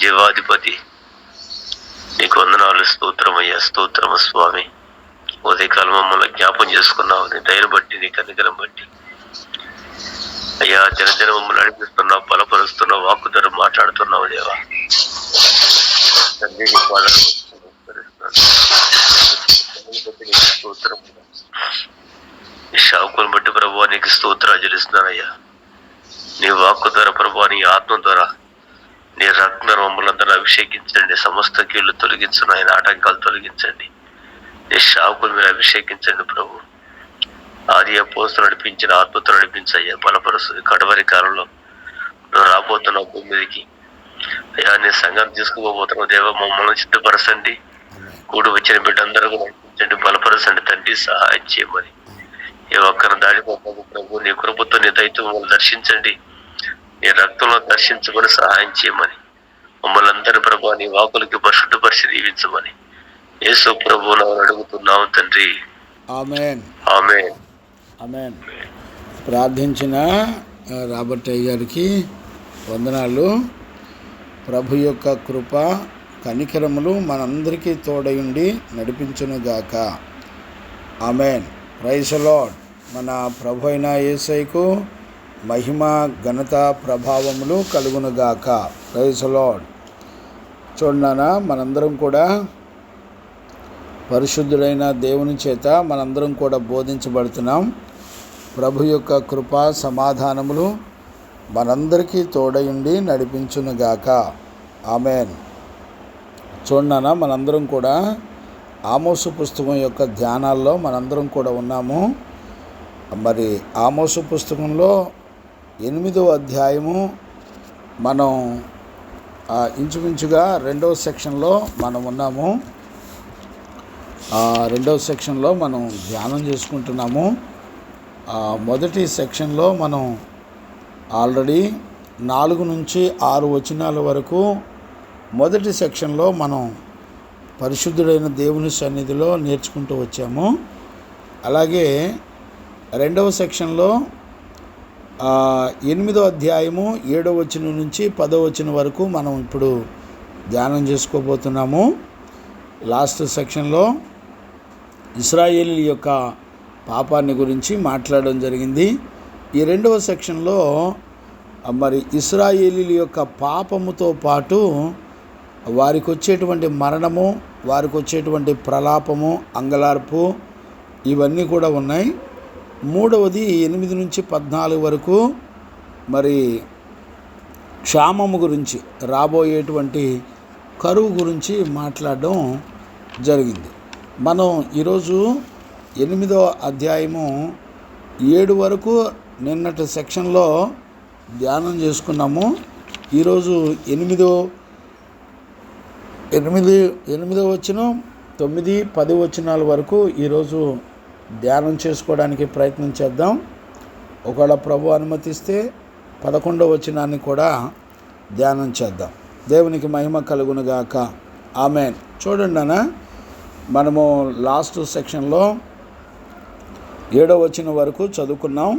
జీవాధిపతి, నీకు వందనాలు. స్తోత్రమయ్యా, స్తోత్రము స్వామి. ఉదయకాలం మమ్మల్ని జ్ఞాపం చేసుకున్నావు, నీ దయను బట్టి, నీ కనికరం బట్టి. అయ్యా, జనజన మమ్మల్ని నడిపిస్తున్నావు, బలపరుస్తున్నావు, వాక్కు ధర మాట్లాడుతున్నావు దేవా. తండ్రి, నీ పాదాలు స్తోత్రం. నీ శావుకుని బట్టి ప్రభువా నీకు స్తోత్రాలు చెల్లిస్తున్నానయ్యా. నీ వాక్కు ద్వారా ప్రభువా, నీ ఆత్మ ద్వారా, నీ రత్న మమ్మల్ని అభిషేకించండి. సమస్త కీళ్లు తొలగించండి, ఆయన ఆటంకాలు తొలగించండి. నీ శావుకుని మీరు అభిషేకించండి ప్రభు. ఆది అపోస్తలులు నడిపించిన ఆత్మతో నడిపించయ్యా, బలపరుస్తుంది. కడవరి కాలంలో నువ్వు రాబోతున్నావు భూమి మీదకి. అయ్యా, నీ సంఘాన్ని తీసుకుపోతున్నావు దేవ. మమ్మల్ని సిద్ధపరచండి. కూడి వచ్చిన బిడ్డందరూ నడిపించండి, బలపరచండి తండ్రి. సహాయం చేయమని ఏ ఒక్కరిని దాడిపోతాము ప్రభు. నీ కృపతో, నీ దయతో మమ్మల్ని దర్శించండి. నీ రక్తంలో దర్శించమని సహాయం చేయమని, మమ్మల్ని అందరి ప్రభు నీ వాకులకి పరిశుద్ధపరిచి దీవించమని యేసు ప్రభు అడుగుతున్నాము తండ్రి. ఆమేన్, ఆమేన్, ఆమేన్. ప్రార్థించిన రాబర్ట్ అయ్య గారికి వందనాలు. ప్రభు యొక్క కృప కనికరములు మనందరికీ తోడయుండి నడిపించునుగాక. ఆమేన్. Praise the lord. మన ప్రభు అయిన యేసయ్యకు మహిమ, ఘనత, ప్రభావములు కలుగునుగాక. Praise the lord. చూడనా, మనందరం కూడా పరిశుద్ధుడైన దేవుని చేత మనందరం కూడా బోధించబడుతున్నాం. ప్రభు యొక్క కృప, సమాధానములు మనందరికీ తోడయుండి నడిపించునుగాక. ఆమేన్. చూడనా, మనందరం కూడా ఆమోసు పుస్తకం యొక్క ధ్యానాల్లో మనందరం కూడా ఉన్నాము. మరి ఆమోసు పుస్తకంలో 8వ అధ్యాయము మనం ఇంచుమించుగా 2వ సెక్షన్లో మనం ఉన్నాము. 2వ సెక్షన్లో మనం ధ్యానం చేసుకుంటున్నాము. మొదటి సెక్షన్లో మనం ఆల్రెడీ 4 నుంచి 6 వచనాల వరకు మొదటి సెక్షన్లో మనం పరిశుద్ధుడైన దేవుని సన్నిధిలో నేర్చుకుంటూ వచ్చాము. అలాగే 2వ సెక్షన్లో 8వ అధ్యాయము 7వ వచనం నుంచి 10వ వచనం వరకు మనం ఇప్పుడు ధ్యానం చేసుకోబోతున్నాము. లాస్ట్ సెక్షన్లో ఇశ్రాయేలీయుల యొక్క పాపాన్ని గురించి మాట్లాడడం జరిగింది. ఈ 2వ సెక్షన్లో మరి ఇశ్రాయేలీయుల యొక్క పాపముతో పాటు వారికి వచ్చేటువంటి మరణము, వారికి వచ్చేటువంటి ప్రలాపము, అంగలార్పు ఇవన్నీ కూడా ఉన్నాయి. 3వది 8 నుంచి 14 వరకు మరి క్షామము గురించి, రాబోయేటువంటి కరువు గురించి మాట్లాడడం జరిగింది. మనం ఈరోజు 8వ అధ్యాయము 7 వరకు నిన్నటి సెక్షన్లో ధ్యానం చేసుకున్నాము. ఈరోజు 8వ వచనం 9, 10 వచనాల వరకు ఈరోజు ధ్యానం చేసుకోవడానికి ప్రయత్నం చేద్దాం. ఒకవేళ ప్రభు అనుమతిస్తే 11వ వచనాన్ని కూడా ధ్యానం చేద్దాం. దేవునికి మహిమ కలుగునుగాక. ఆమేన్. చూడండి అన్న, మనము లాస్ట్ సెక్షన్లో 7వ వచనం వరకు చదువుకున్నాం.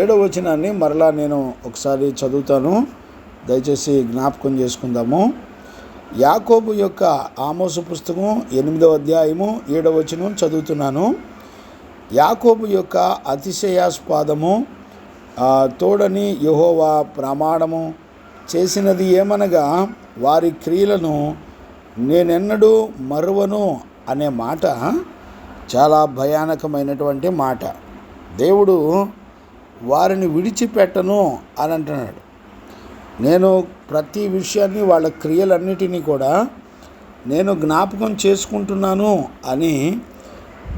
7వ వచనాన్ని మరలా నేను ఒకసారి చదువుతాను, దయచేసి జ్ఞాపకం చేసుకుందాము. యాకోబు యొక్క ఆమోసు పుస్తకం 8వ అధ్యాయము 7వ వచనం చదువుతున్నాను. యాకోబు యొక్క అతిశయాస్పదము తోడని యెహోవా ప్రమాణము చేసినది ఏమనగా, వారి క్రియలను నేనెన్నడూ మరువను అనే మాట చాలా భయానకమైనటువంటి మాట. దేవుడు వారిని విడిచిపెట్టను అని అంటున్నాడు. నేను ప్రతి విషయాన్ని, వాళ్ళ క్రియలన్నిటినీ కూడా నేను జ్ఞాపకం చేసుకుంటున్నాను అని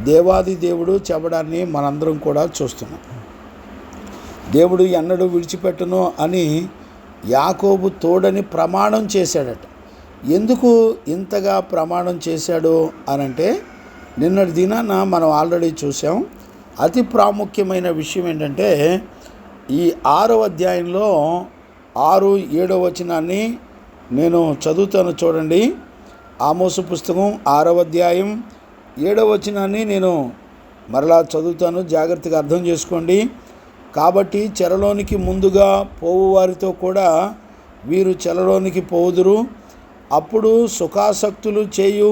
దేవాది దేవుడు చెప్పడాన్ని మనందరం కూడా చూస్తున్నాం. దేవుడు ఎన్నడూ విడిచిపెట్టను అని యాకోబు తోడని ప్రమాణం చేశాడట. ఎందుకు ఇంతగా ప్రమాణం చేశాడు అనంటే, నిన్నటి దినాన మనం ఆల్రెడీ చూసాం. అతి ప్రాముఖ్యమైన విషయం ఏంటంటే, ఈ 6వ అధ్యాయంలో 6, 7వ వచనాన్ని నేను చదువుతాను. చూడండి, ఆమోసు పుస్తకం 6వ అధ్యాయం 7వ వచనాన్ని నేను మరలా చదువుతాను, జాగ్రత్తగా అర్థం చేసుకోండి. కాబట్టి చెరలోనికి ముందుగా పోవు వారితో కూడా వీరు చెరలోనికి పోవుదురు, అప్పుడు సుఖాసక్తులు చేయు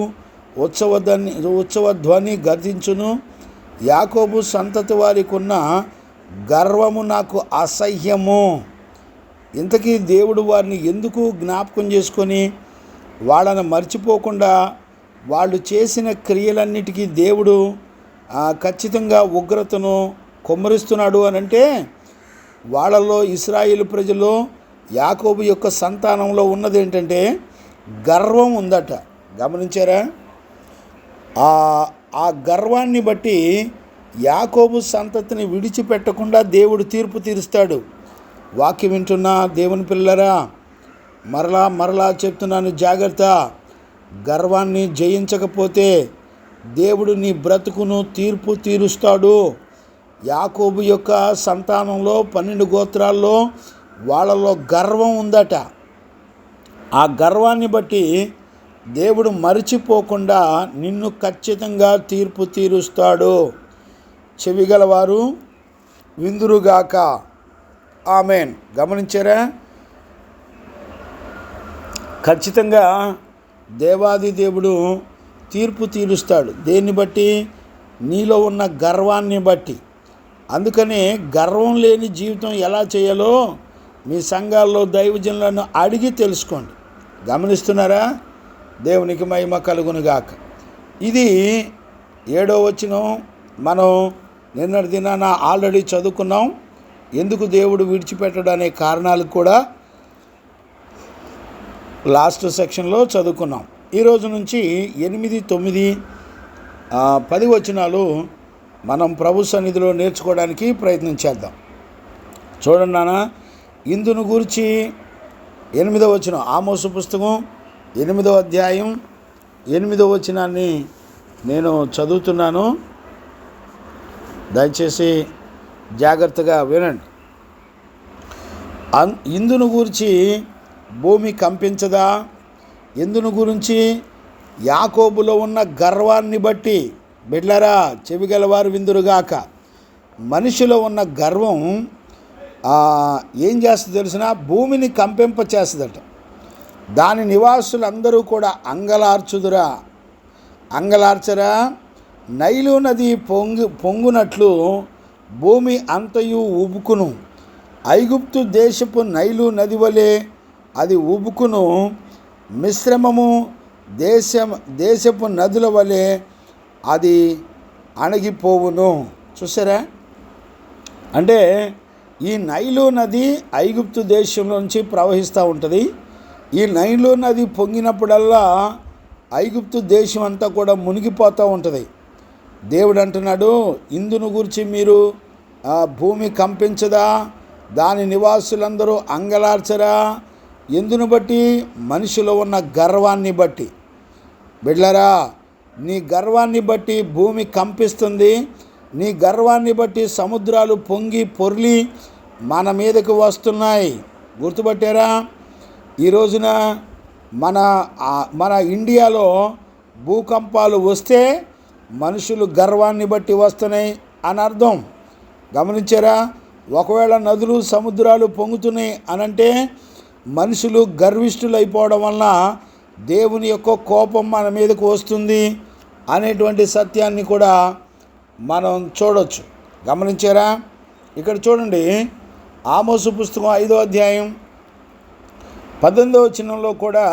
ఉత్సవధ్వని గతించును. యాకోబు సంతతి వారికి ఉన్న గర్వము నాకు అసహ్యము. ఇంతకీ దేవుడు వారిని ఎందుకు జ్ఞాపకం చేసుకొని వాళ్ళని మర్చిపోకుండా వాళ్ళు చేసిన క్రియలన్నిటికీ దేవుడు ఖచ్చితంగా ఉగ్రతను కుమ్మరిస్తున్నాడు అని అంటే, వాళ్ళలో ఇశ్రాయేలు ప్రజలు యాకోబు యొక్క సంతానంలో ఉన్నది ఏంటంటే గర్వం ఉందట. గమనించారా? ఆ గర్వాన్ని బట్టి యాకోబు సంతతిని విడిచిపెట్టకుండా దేవుడు తీర్పు తీరుస్తాడు. వాక్యం వింటున్న దేవుని పిల్లరా, మరలా చెప్తున్నాను, జాగ్రత్త. గర్వాన్ని జయించకపోతే దేవుడు నీ బ్రతుకును తీర్పు తీరుస్తాడు. యాకోబు యొక్క సంతానంలో 12 గోత్రాల్లో వాళ్ళలో గర్వం ఉందట. ఆ గర్వాన్ని బట్టి దేవుడు మరిచిపోకుండా నిన్ను ఖచ్చితంగా తీర్పు తీరుస్తాడు. చెవిగలవారు విందురుగాక. ఆమేన్. గమనించారా? ఖచ్చితంగా దేవాది దేవుడు తీర్పు తీరుస్తాడు. దేన్ని బట్టి? నీలో ఉన్న గర్వాన్ని బట్టి. అందుకనే గర్వం లేని జీవితం ఎలా చేయాలో మీ సంఘాల్లో దైవజనులను అడిగి తెలుసుకోండి. గమనిస్తున్నారా? దేవునికి మహిమ కలుగునుగాక. ఇది 7వ వచనం. మనం నిన్నటి దినాన ఆల్రెడీ చదువుకున్నాం. ఎందుకు దేవుడు విడిచిపెట్టడం అనే కారణాలు కూడా లాస్ట్ సెక్షన్లో చదువుకున్నాం. ఈరోజు నుంచి 8, 9, 10 వచనాలు మనం ప్రభు సన్నిధిలో నేర్చుకోవడానికి ప్రయత్నం చేద్దాం. చూడండి నాన్న, ఇందును గురించి 8వ వచనం, ఆమోసు పుస్తకం 8వ అధ్యాయం 8వ వచనాన్ని నేను చదువుతున్నాను. దయచేసి జాగ్రత్తగా వినండి. ఇందును గురించి భూమి కంపించదా? ఇందును గురించి యాకోబులో ఉన్న గర్వాన్ని బట్టి. బిడ్లరా, చెవిగలవారు విందురుగాక. మనిషిలో ఉన్న గర్వం ఏం చేస్తుంది తెలిసిన? భూమిని కంపింప చేస్తుందట. దాని నివాసులందరూ కూడా అంగలార్చరా. నైలు నది పొంగునట్లు భూమి అంతయు ఉబుకును. ఐగుప్తు దేశపు నైలు నది వలె అది ఉబుకును. మిశ్రమము దేశపు నదుల వలె అది అణగిపోవును. చూసారా? అంటే ఈ నైలు నది ఐగుప్తు దేశంలోంచి ప్రవహిస్తూ ఉంటుంది. ఈ నైలు నది పొంగినప్పుడల్లా ఐగుప్తు దేశం అంతా కూడా మునిగిపోతూ ఉంటుంది. దేవుడు అంటున్నాడు, ఇందును గురించి మీరు భూమి కంపించదా? దాని నివాసులందరూ అంగలార్చరా? ఎందును బట్టి? మనిషిలో ఉన్న గర్వాన్ని బట్టి. బిడ్లరా, నీ గర్వాన్ని బట్టి భూమి కంపిస్తుంది. నీ గర్వాన్ని బట్టి సముద్రాలు పొంగి పొర్లి మన మీదకు వస్తున్నాయి. గుర్తుపట్టారా? ఈ రోజున మన ఇండియాలో భూకంపాలు వస్తే మనుషులు గర్వాన్ని బట్టి వస్తున్నాయి అని అర్థం. గమనించారా? ఒకవేళ నదులు సముద్రాలు పొంగుతున్నాయి అనంటే మనుషులు గర్విష్ఠులు అయిపోవడం వలన దేవుని యొక్క కోపం మన మీదకు వస్తుంది అనేటువంటి సత్యాన్ని కూడా మనం చూడవచ్చు. గమనించారా? ఇక్కడ చూడండి, ఆమోసు పుస్తకం 5వ అధ్యాయం 18వ వచనంలో కూడా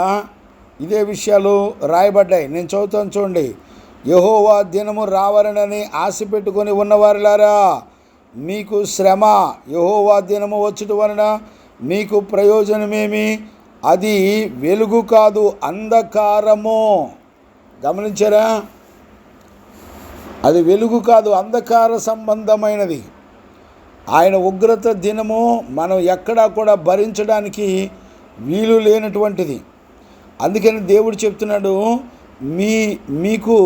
ఇదే విషయాలు రాయబడ్డాయి. నేను చదువుతాను చూడండి. యెహోవా దినము రావాలని ఆశ పెట్టుకొని ఉన్నవారులారా, మీకు శ్రమ. యెహోవా దినము వచ్చుట వలన మీకు ప్రయోజనమేమి? అది వెలుగు కాదు, అంధకారము. గమనించారా? అది వెలుగు కాదు, అంధకార సంబంధమైనది. ఆయన ఉగ్రత దినము మనం ఎక్కడా కూడా భరించడానికి వీలు లేనటువంటిది. అందుకని దేవుడు చెప్తున్నాడు, మీకు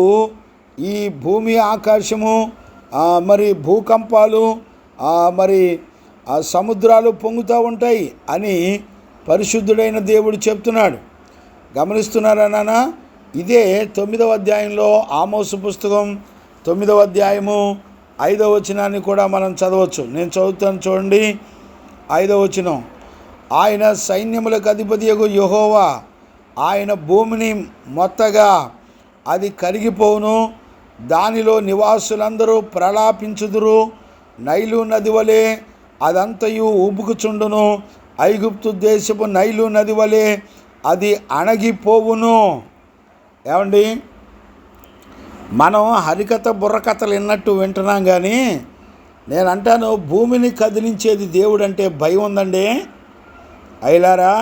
ఈ భూమి ఆకాశము మరి భూకంపాలు మరి సముద్రాలు పొంగుతూ ఉంటాయి అని పరిశుద్ధుడైన దేవుడు చెప్తున్నాడు. గమనిస్తున్నారా నాన్న? ఇదే 9వ అధ్యాయంలో ఆమోసు పుస్తకం 9వ అధ్యాయము 5వ వచనాన్ని కూడా మనం చదవచ్చు. నేను చదువుతాను చూడండి. 5వ వచనం, ఆయన సైన్యములకు అధిపతియగు యెహోవా ఆయన భూమిని మొత్తగా అది కరిగిపోవును, దానిలో నివాసులందరూ ప్రలాపించుదురు. నైలు నది వలె అదంతయు ఉబుకుచుండును, ఐగుప్తు దేశపు నైలు నది వలె అది అణగిపోవును. ఏమండి, మనం హరికథ బుర్రకథలు విన్నట్టు వింటున్నాం, కానీ నేను అంటాను భూమిని కదిలించేది దేవుడు అంటే భయం ఉందండి. అయ్యలారా,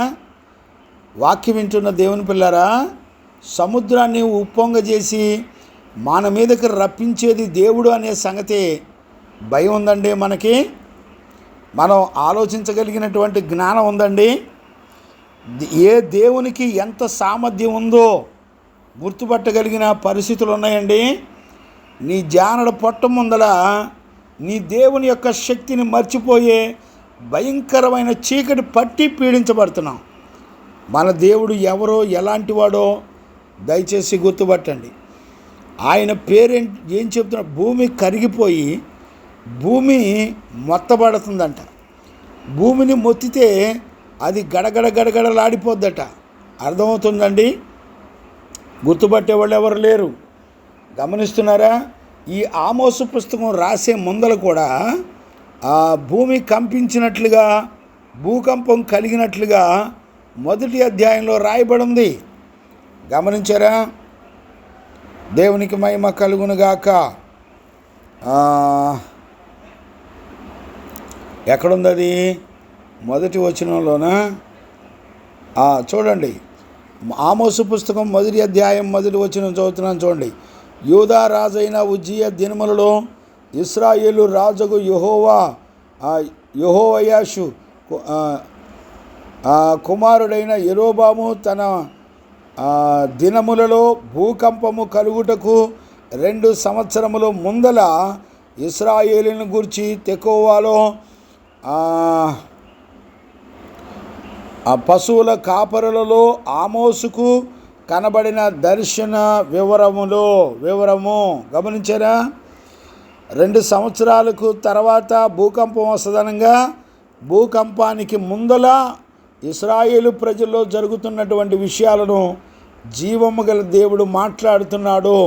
వాక్యం వింటున్న దేవుని పిల్లారా, సముద్రాన్ని ఉప్పొంగజేసి మన మీదకి రప్పించేది దేవుడు అనే సంగతి భయం ఉందండి మనకి. మనం ఆలోచించగలిగినటువంటి జ్ఞానం ఉందండి. ఏ దేవునికి ఎంత సామర్థ్యం ఉందో గుర్తుపట్టగలిగిన పరిస్థితులు ఉన్నాయండి. నీ జానడ పొట్ట ముందల నీ దేవుని యొక్క శక్తిని మర్చిపోయే భయంకరమైన చీకటి పట్టి పీడించబడుతున్నాం. మన దేవుడు ఎవరో ఎలాంటి వాడో దయచేసి గుర్తుపట్టండి. ఆయన పేరేంటి, ఏం చెప్తున్నా, భూమి కరిగిపోయి భూమి మొత్తబడుతుందంట. భూమిని మొత్తితే అది గడగడ గడగడలాడిపోద్దట. అర్థమవుతుందండి? గుర్తుపట్టేవాళ్ళు ఎవరు లేరు. గమనిస్తున్నారా? ఈ ఆమోసు పుస్తకం రాసే ముందల కూడా ఆ భూమి కంపించినట్లుగా, భూకంపం కలిగినట్లుగా మొదటి అధ్యాయంలో రాయబడి ఉంది. గమనించారా? దేవునికి మహిమ కలుగునుగాక. ఎక్కడుంది అది? మొదటి వచనంలోనా? చూడండి, ఆమోసు పుస్తకం మొదటి అధ్యాయం మొదటి వచనం చదువుతున్నాను చూడండి. యూదా రాజైన ఉజ్జియ దినములలో ఇశ్రాయేలు రాజుకు యెహోయాషు కుమారుడైన యెరోబాము తన దినములలో భూకంపము కలుగుటకు 2 సంవత్సరముల ముందల ఇశ్రాయేలును గూర్చి తెకోవాలో పశువుల కాపరులలో ఆమోసుకు కనబడిన దర్శన వివరము గమనించారా? 2 సంవత్సరాలకు తర్వాత భూకంపం వస్తుందనగా భూకంపానికి ముందల ఇశ్రాయేలు ప్రజల్లో జరుగుతున్నటువంటి విషయాలను జీవము గల దేవుడు మాట్లాడుతున్నాడు.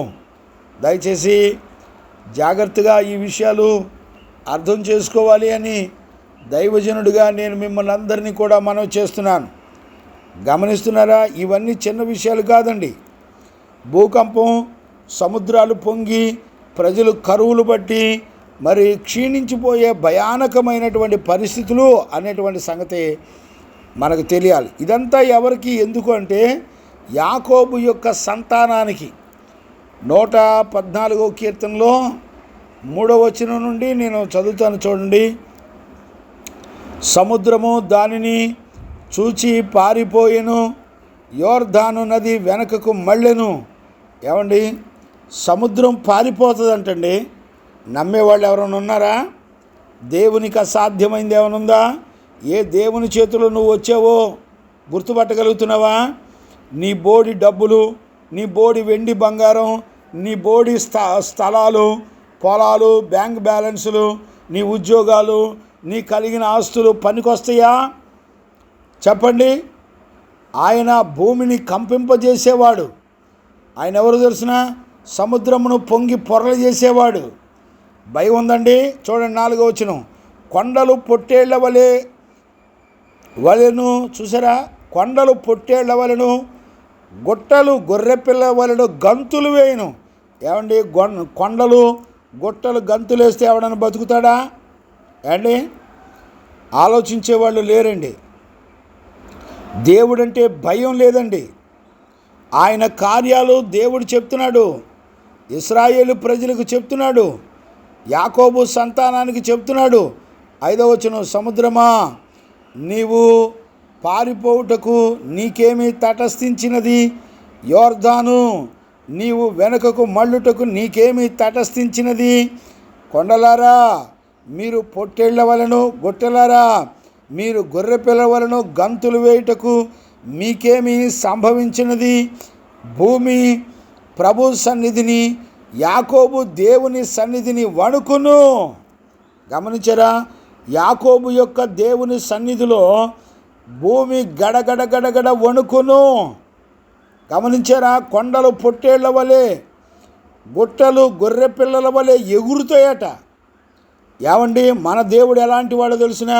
దయచేసి జాగ్రత్తగా ఈ విషయాలు అర్థం చేసుకోవాలి అని దైవజనుడిగా నేను మిమ్మల్ని అందరినీ కూడా మనవి చేస్తున్నాను. గమనిస్తున్నారా? ఇవన్నీ చిన్న విషయాలు కాదండి. భూకంపం, సముద్రాలు పొంగి ప్రజలు కరువులు బట్టి మరి క్షీణించిపోయే భయానకమైనటువంటి పరిస్థితులు అనేటువంటి సంగతి మనకు తెలియాలి. ఇదంతా ఎవరికి, ఎందుకు అంటే యాకోబు యొక్క సంతానానికి. 114వ కీర్తనలో 3వ వచనం నుండి నేను చదువుతాను చూడండి. సముద్రము దానిని చూచి పారిపోయెను, యోర్దాను నది వెనకకు మళ్ళెను. ఏమండి, సముద్రం పారిపోతుందంటండి. నమ్మేవాళ్ళు ఎవరైనా ఉన్నారా? దేవునికి అసాధ్యమైంది ఏమైనా ఉందా? ఏ దేవుని చేతిలో నువ్వు వచ్చావో గుర్తుపట్టగలుగుతున్నావా? నీ బోడి డబ్బులు, నీ బోడి వెండి బంగారం, నీ బోడి స్థలాలు, పొలాలు, బ్యాంక్ బ్యాలెన్సులు, నీ ఉద్యోగాలు, నీ కలిగిన ఆస్తులు పనికొస్తాయా? చెప్పండి. ఆయన భూమిని కంపింపజేసేవాడు. ఆయన ఎవరు తెలిసిన? సముద్రమును పొంగి పొరలు చేసేవాడు. భయం ఉందండి? చూడండి 4వ వచనం. కొండలు పొట్టేళ్ల వలెను, చూసారా? కొండలు పొట్టేళ్ల వలెను, గుట్టలు గొర్రెపిల్ల వలెను గంతులు వేయును. ఏమండి, కొండలు గుట్టలు గంతులు వేస్తే ఎవడన్నా బతుకుతాడా? ఏమండి, ఆలోచించేవాళ్ళు లేరండి. దేవుడంటే భయం లేదండి. ఆయన కార్యాలు దేవుడు చెప్తున్నాడు, ఇశ్రాయేలు ప్రజలకు చెప్తున్నాడు, యాకోబు సంతానానికి చెప్తున్నాడు. 5వ వచనం. సముద్రమా, నీవు పారిపోవుటకు నీకేమి తటస్థించినది? యోర్దాను, నీవు వెనుకకు మళ్ళుటకు నీకేమి తటస్థించినది? కొండలారా, మీరు పొట్టేళ్ల వలెను, గుట్టలారా, మీరు గొర్రెపిల్ల వలెను గంతులు వేయుటకు మీకేమి సంభవించినది? భూమి ప్రభు సన్నిధిని, యాకోబు దేవుని సన్నిధిని వణుకును. గమనించారా? యాకోబు యొక్క దేవుని సన్నిధిలో భూమి గడగడ గడగడ వణుకును. గమనించారా? కొండలు పొట్టేళ్ల వలె, గుట్టలు గొర్రె పిల్లల వలె ఎగురుతాయట. ఏమండి, మన దేవుడు ఎలాంటి వాడో తెలిసిన?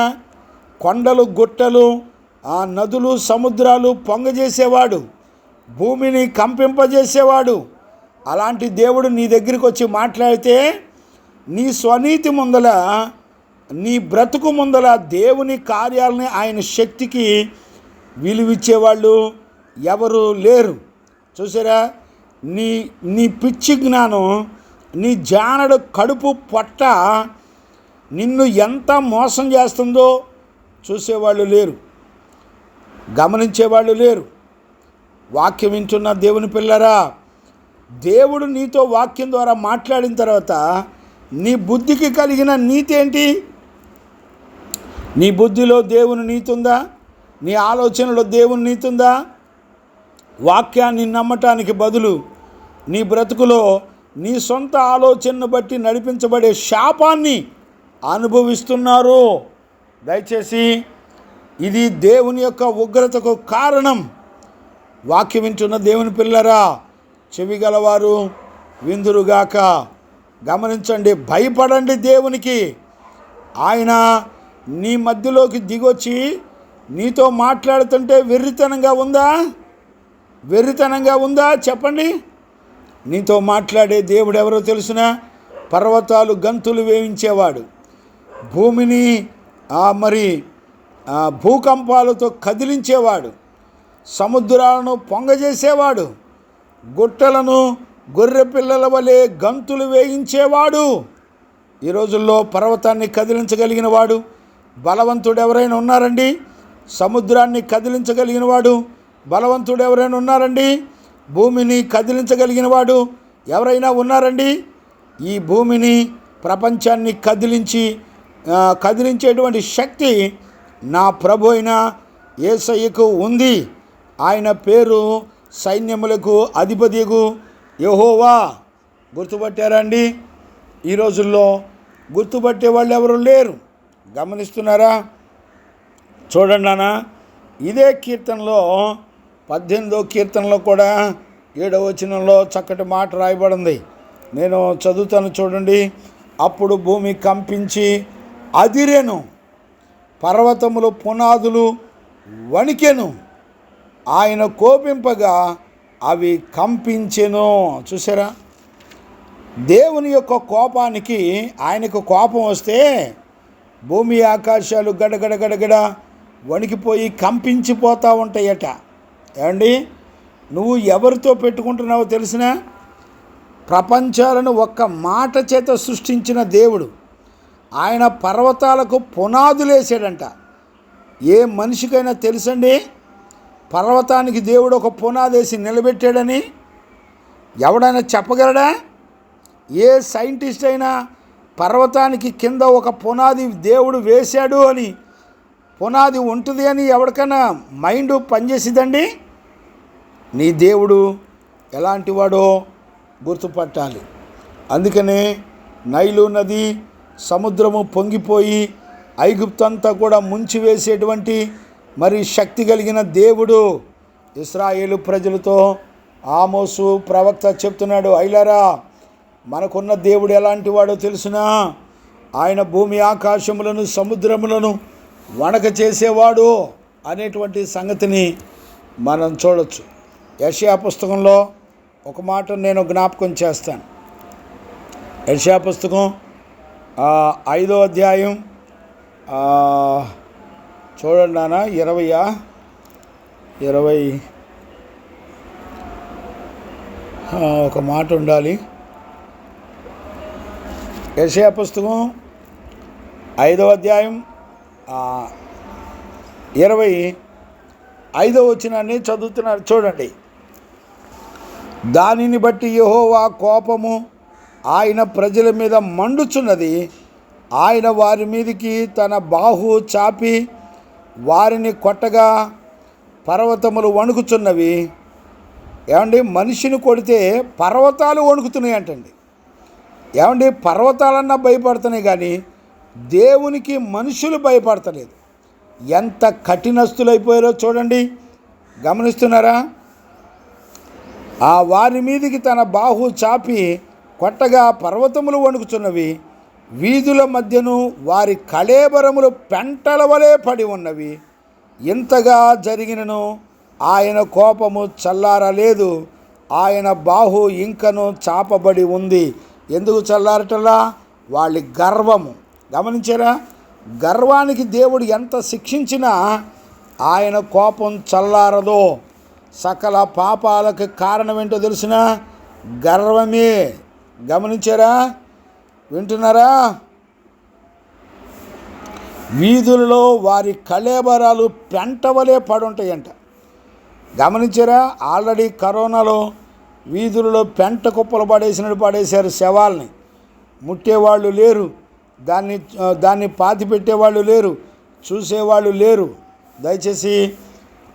కొండలు గుట్టలు, ఆ నదులు సముద్రాలు పొంగజేసేవాడు, భూమిని కంపింపజేసేవాడు. అలాంటి దేవుడు నీ దగ్గరికి వచ్చి మాట్లాడితే నీ స్వనీతి ముందల, నీ బ్రతుకు ముందల దేవుని కార్యాలని, ఆయన శక్తికి విలువిచ్చేవాళ్ళు ఎవరు లేరు. చూసారా? నీ పిచ్చి జ్ఞానం, నీ జానడు కడుపు పొట్ట నిన్ను ఎంత మోసం చేస్తుందో చూసేవాళ్ళు లేరు, గమనించేవాళ్ళు లేరు. వాక్యం వింటున్న దేవుని పిల్లరా, దేవుడు నీతో వాక్యం ద్వారా మాట్లాడిన తర్వాత నీ బుద్ధికి కలిగిన నీతి ఏంటి? నీ బుద్ధిలో దేవుని నీతి ఉందా? నీ ఆలోచనలో దేవుని నీతి ఉందా? వాక్యాన్ని నమ్మటానికి బదులు నీ బ్రతుకులో నీ సొంత ఆలోచనను బట్టి నడిపించబడే శాపాన్ని అనుభవిస్తున్నారు. దయచేసి ఇది దేవుని యొక్క ఉగ్రతకు కారణం. వాక్యం వింటున్న దేవుని పిల్లరా, చెవిగలవారు విందురుగాక. గమనించండి, భయపడండి దేవునికి. ఆయన నీ మధ్యలోకి దిగొచ్చి నీతో మాట్లాడుతుంటే వెర్రితనంగా ఉందా? వెర్రితనంగా ఉందా? చెప్పండి. నీతో మాట్లాడే దేవుడు ఎవరో తెలుసునా? పర్వతాలు గంతులు వేయించేవాడు, భూమిని భూకంపాలతో కదిలించేవాడు, సముద్రాలను పొంగజేసేవాడు, గుట్టలను గొర్రె పిల్లల వలె గంతులు వేయించేవాడు. ఈ రోజుల్లో పర్వతాన్ని కదిలించగలిగిన వాడు బలవంతుడు ఎవరైనా ఉన్నారండి? సముద్రాన్ని కదిలించగలిగిన వాడు బలవంతుడు ఎవరైనా ఉన్నారండి? భూమిని కదిలించగలిగిన వాడు ఎవరైనా ఉన్నారండి? ఈ భూమిని, ప్రపంచాన్ని కదిలించేటువంటి శక్తి నా ప్రభు అయిన యేసయ్యకు ఉంది. ఆయన పేరు సైన్యములకు అధిపతియగు యెహోవా. గుర్తుపట్టారండి? ఈ రోజుల్లో గుర్తుపట్టే వాళ్ళు ఎవరు లేరు. గమనిస్తున్నారా? చూడండి నాన్న, ఇదే కీర్తనలో 18వ కీర్తనలో కూడా 7వ వచనంలో చక్కటి మాట రాయబడింది. నేను చదువుతాను చూడండి. అప్పుడు భూమి కంపించి అదిరెను, పర్వతములు పునాదులు వణికెను, ఆయన కోపింపగా అవి కంపించెను. చూసారా? దేవుని యొక్క కోపానికి, ఆయనకు కోపం వస్తే భూమి ఆకాశాలు గడగడ గడగడ వణికిపోయి కంపించిపోతూ ఉంటాయట. ఏమండి, నువ్వు ఎవరితో పెట్టుకుంటున్నావో తెలిసిన? ప్రపంచాలను ఒక్క మాట చేత సృష్టించిన దేవుడు ఆయన పర్వతాలకు పునాదులేసాడంట. ఏ మనిషికైనా తెలుసండి పర్వతానికి దేవుడు ఒక పునాదేసి నిలబెట్టాడని? ఎవడైనా చెప్పగలడా? ఏ సైంటిస్ట్ అయినా పర్వతానికి కింద ఒక పునాది దేవుడు వేశాడు అని, పునాది ఉంటుంది అని ఎవరికైనా మైండ్ పనిచేసిద్దండి? నీ దేవుడు ఎలాంటి వాడో గుర్తుపట్టాలి. అందుకనే నైలు నది, సముద్రము పొంగిపోయి ఐగుప్తంతా కూడా ముంచివేసేటువంటి శక్తి కలిగిన దేవుడు ఇశ్రాయేలు ప్రజలతో ఆమోసు ప్రవక్త చెప్తున్నాడు, ఐలారా, మనకున్న దేవుడు ఎలాంటి వాడో తెలుసునా? ఆయన భూమి ఆకాశములను సముద్రములను వణక చేసేవాడు అనేటువంటి సంగతిని మనం చూడొచ్చు. యెషయా పుస్తకంలో ఒక మాట నేను జ్ఞాపకం చేస్తాను. యెషయా పుస్తకం 5వ అధ్యాయం చూడండి నాన్న, 20 ఒక మాట ఉండాలి. యెషయా పుస్తకం 5వ అధ్యాయం 25వ వచనాన్ని చదువుతున్నారు చూడండి. దానిని బట్టి యెహోవా కోపము ఆయన ప్రజల మీద మండుచున్నది, ఆయన వారి మీదికి తన బాహు చాపి వారిని కొట్టగా పర్వతములు వణుకుచున్నవి. ఏమండి, మనిషిని కొడితే పర్వతాలు వణుకుతున్నాయి అంటండి. ఏమండి, పర్వతాలన్నా భయపడుతున్నాయి కానీ దేవునికి మనుషులు భయపడతలేదు. ఎంత కఠినస్తులైపోయారో చూడండి. గమనిస్తున్నారా? ఆ వారి మీదికి తన బాహు చాపి కొట్టగా పర్వతములు వణుకుచున్నవి, వీధుల మధ్యను వారి కళేబరములు పెంటల వలె పడి ఉన్నవి. ఇంతగా జరిగినను ఆయన కోపము చల్లారలేదు, ఆయన బాహు ఇంకను చాపబడి ఉంది. ఎందుకు చల్లారటలా? వాళ్ళ గర్వము. గమనించారా? గర్వానికి దేవుడు ఎంత శిక్షించినా ఆయన కోపం చల్లారదో. సకల పాపాలకు కారణం ఏంటో తెలిసిన గర్వమే. గమనించారా? వింటున్నారా? వీధులలో వారి కళేబరాలు పెంటవలే పడుంటాయంట. గమనించారా? ఆల్రెడీ కరోనాలో వీధులలో పెంట కుప్పలు పడేశారు. శవాల్ని ముట్టేవాళ్ళు లేరు, దాన్ని పాతి పెట్టేవాళ్ళు లేరు, చూసేవాళ్ళు లేరు. దయచేసి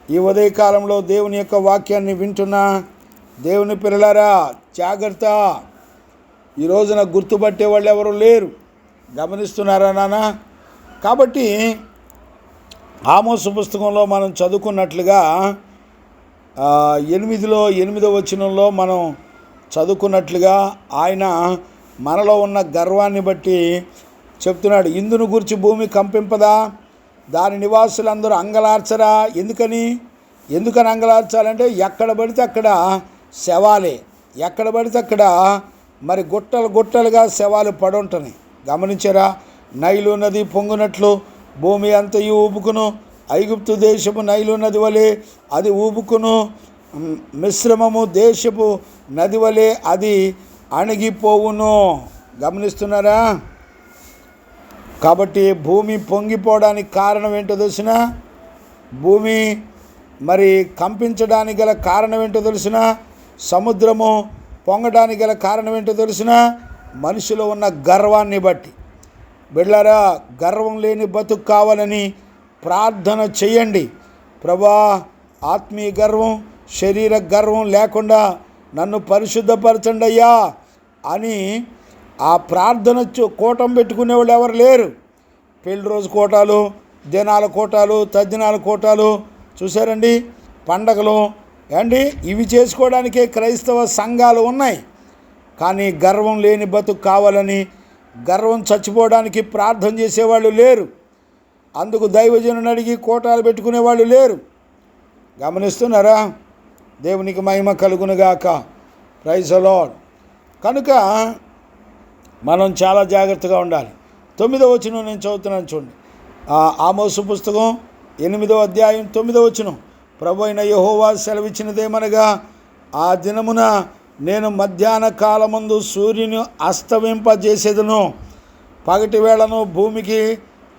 ఈ ఉదయకాలంలో దేవుని యొక్క వాక్యాన్ని వింటున్న దేవుని పిల్లలారా, జాగ్రత్త. ఈ రోజున గుర్తుపట్టే వాళ్ళు ఎవరు లేరు. గమనిస్తున్నారా నాన్న? కాబట్టి ఆమోసు పుస్తకంలో మనం చదువుకున్నట్లుగా 8వ వచనంలో మనం చదువుకున్నట్లుగా ఆయన మనలో ఉన్న గర్వాన్ని బట్టి చెప్తున్నాడు. ఇందును గురించి భూమి కంపింపదా? దాని నివాసులందరూ అంగలార్చరా? ఎందుకని అంగలార్చాలంటే ఎక్కడ పడితే అక్కడ శవాలే, ఎక్కడ పడితే అక్కడ మరి గుట్టలుగా శవాలు పడుంటున్నాయి. గమనించారా? నైలు నది పొంగునట్లు భూమి అంతయు ఊపుకును, ఐగుప్తు దేశపు నైలు నది వలె అది ఊపుకును, మిశ్రమము దేశపు నది వలె అది అణిగిపోవును. గమనిస్తున్నారా? కాబట్టి భూమి పొంగిపోవడానికి కారణం ఏంటో తెలిసిన, భూమి మరి కంపించడానికి గల కారణం ఏంటో తెలిసిన, సముద్రము పొంగడానికి గల కారణం ఏంటో తెలిసిన, మనిషిలో ఉన్న గర్వాన్ని బట్టి. బిడ్డలారా, గర్వం లేని బతుకు కావాలని ప్రార్థన చేయండి. ప్రభా, ఆత్మీయ గర్వం, శరీర గర్వం లేకుండా నన్ను పరిశుద్ధపరచండి అయ్యా అని ఆ ప్రార్థన కూటం పెట్టుకునేవాళ్ళు ఎవరు లేరు. పెళ్లి రోజు కోటాలు, దినాల కోటాలు, తద్దినాల కోటాలు చూసారండి, పండగలు ఇవి చేసుకోవడానికే క్రైస్తవ సంఘాలు ఉన్నాయి. కానీ గర్వం లేని బతుకు కావాలని, గర్వం చచ్చిపోవడానికి ప్రార్థన చేసేవాళ్ళు లేరు. అందుకు దైవజనుని అడిగి కోటాలు పెట్టుకునేవాళ్ళు లేరు. గమనిస్తున్నారా? దేవునికి మహిమ కలుగునుగాక. Praise the lord. కనుక మనం చాలా జాగ్రత్తగా ఉండాలి. 9వ వచనం నేను చదువుతున్నాను చూడండి. ఆమోసు పుస్తకం 8వ అధ్యాయం 9వ వచనం. ప్రభు అయిన యెహోవా సెలవిచ్చినదేమనగా, ఆ దినమున నేను మధ్యాహ్న కాలమందు సూర్యుని అస్తమింపజేసేదను, పగటి వేళను భూమికి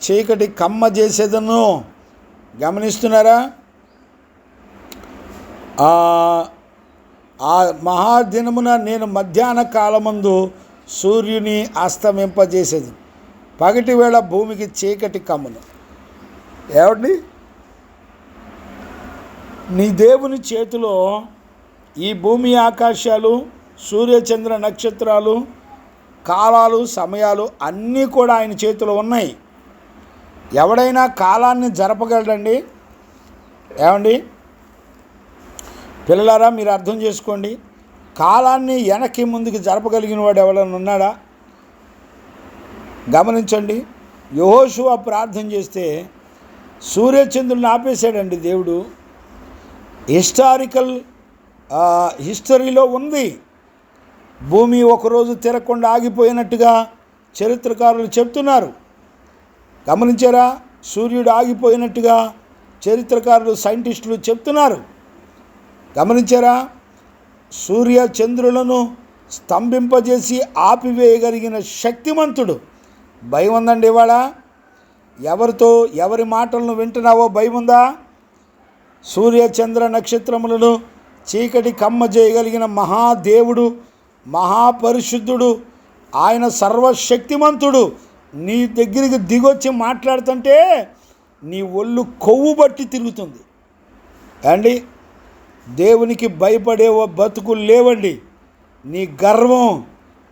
చీకటి కమ్మజేసేదను. గమనిస్తున్నారా? ఆ మహాదినమున నేను మధ్యాహ్న కాలమందు సూర్యుని అస్తమింపజేసేది, పగటి వేళ భూమికి చీకటి కమ్మును. ఏమండి? నీ దేవుని చేతిలో ఈ భూమి ఆకాశాలు, సూర్యచంద్ర నక్షత్రాలు, కాలాలు, సమయాలు అన్నీ కూడా ఆయన చేతిలో ఉన్నాయి. ఎవడైనా కాలాన్ని జరపగలడండి? ఏమండి పిల్లలారా, మీరు అర్థం చేసుకోండి. కాలాన్ని వెనక్కి ముందుకు జరపగలిగిన వాడు ఎవరైనా ఉన్నాడా? గమనించండి. యెహోషువ ప్రార్థన చేస్తే సూర్యచంద్రుని ఆపేశాడండి దేవుడు. హిస్టరీలో ఉంది. భూమి ఒకరోజు తిరగకుండా ఆగిపోయినట్టుగా చరిత్రకారులు చెప్తున్నారు. గమనించారా? సూర్యుడు ఆగిపోయినట్టుగా చరిత్రకారులు, సైంటిస్టులు చెప్తున్నారు. గమనించారా? సూర్య చంద్రులను స్తంభింపజేసి ఆపివేయగలిగిన శక్తిమంతుడు. భయం ఉందండి ఇవాళ? ఎవరి మాటలను వింటున్నావో భయం ఉందా? సూర్య చంద్ర నక్షత్రములను చీకటి కమ్మ చేయగలిగిన మహాదేవుడు, మహాపరిశుద్ధుడు, ఆయన సర్వశక్తిమంతుడు నీ దగ్గరికి దిగొచ్చి మాట్లాడుతుంటే నీ ఒళ్ళు కొవ్వు బట్టి తిరుగుతుంది. అండి, దేవునికి భయపడే బతుకులు లేవండి. నీ గర్వం,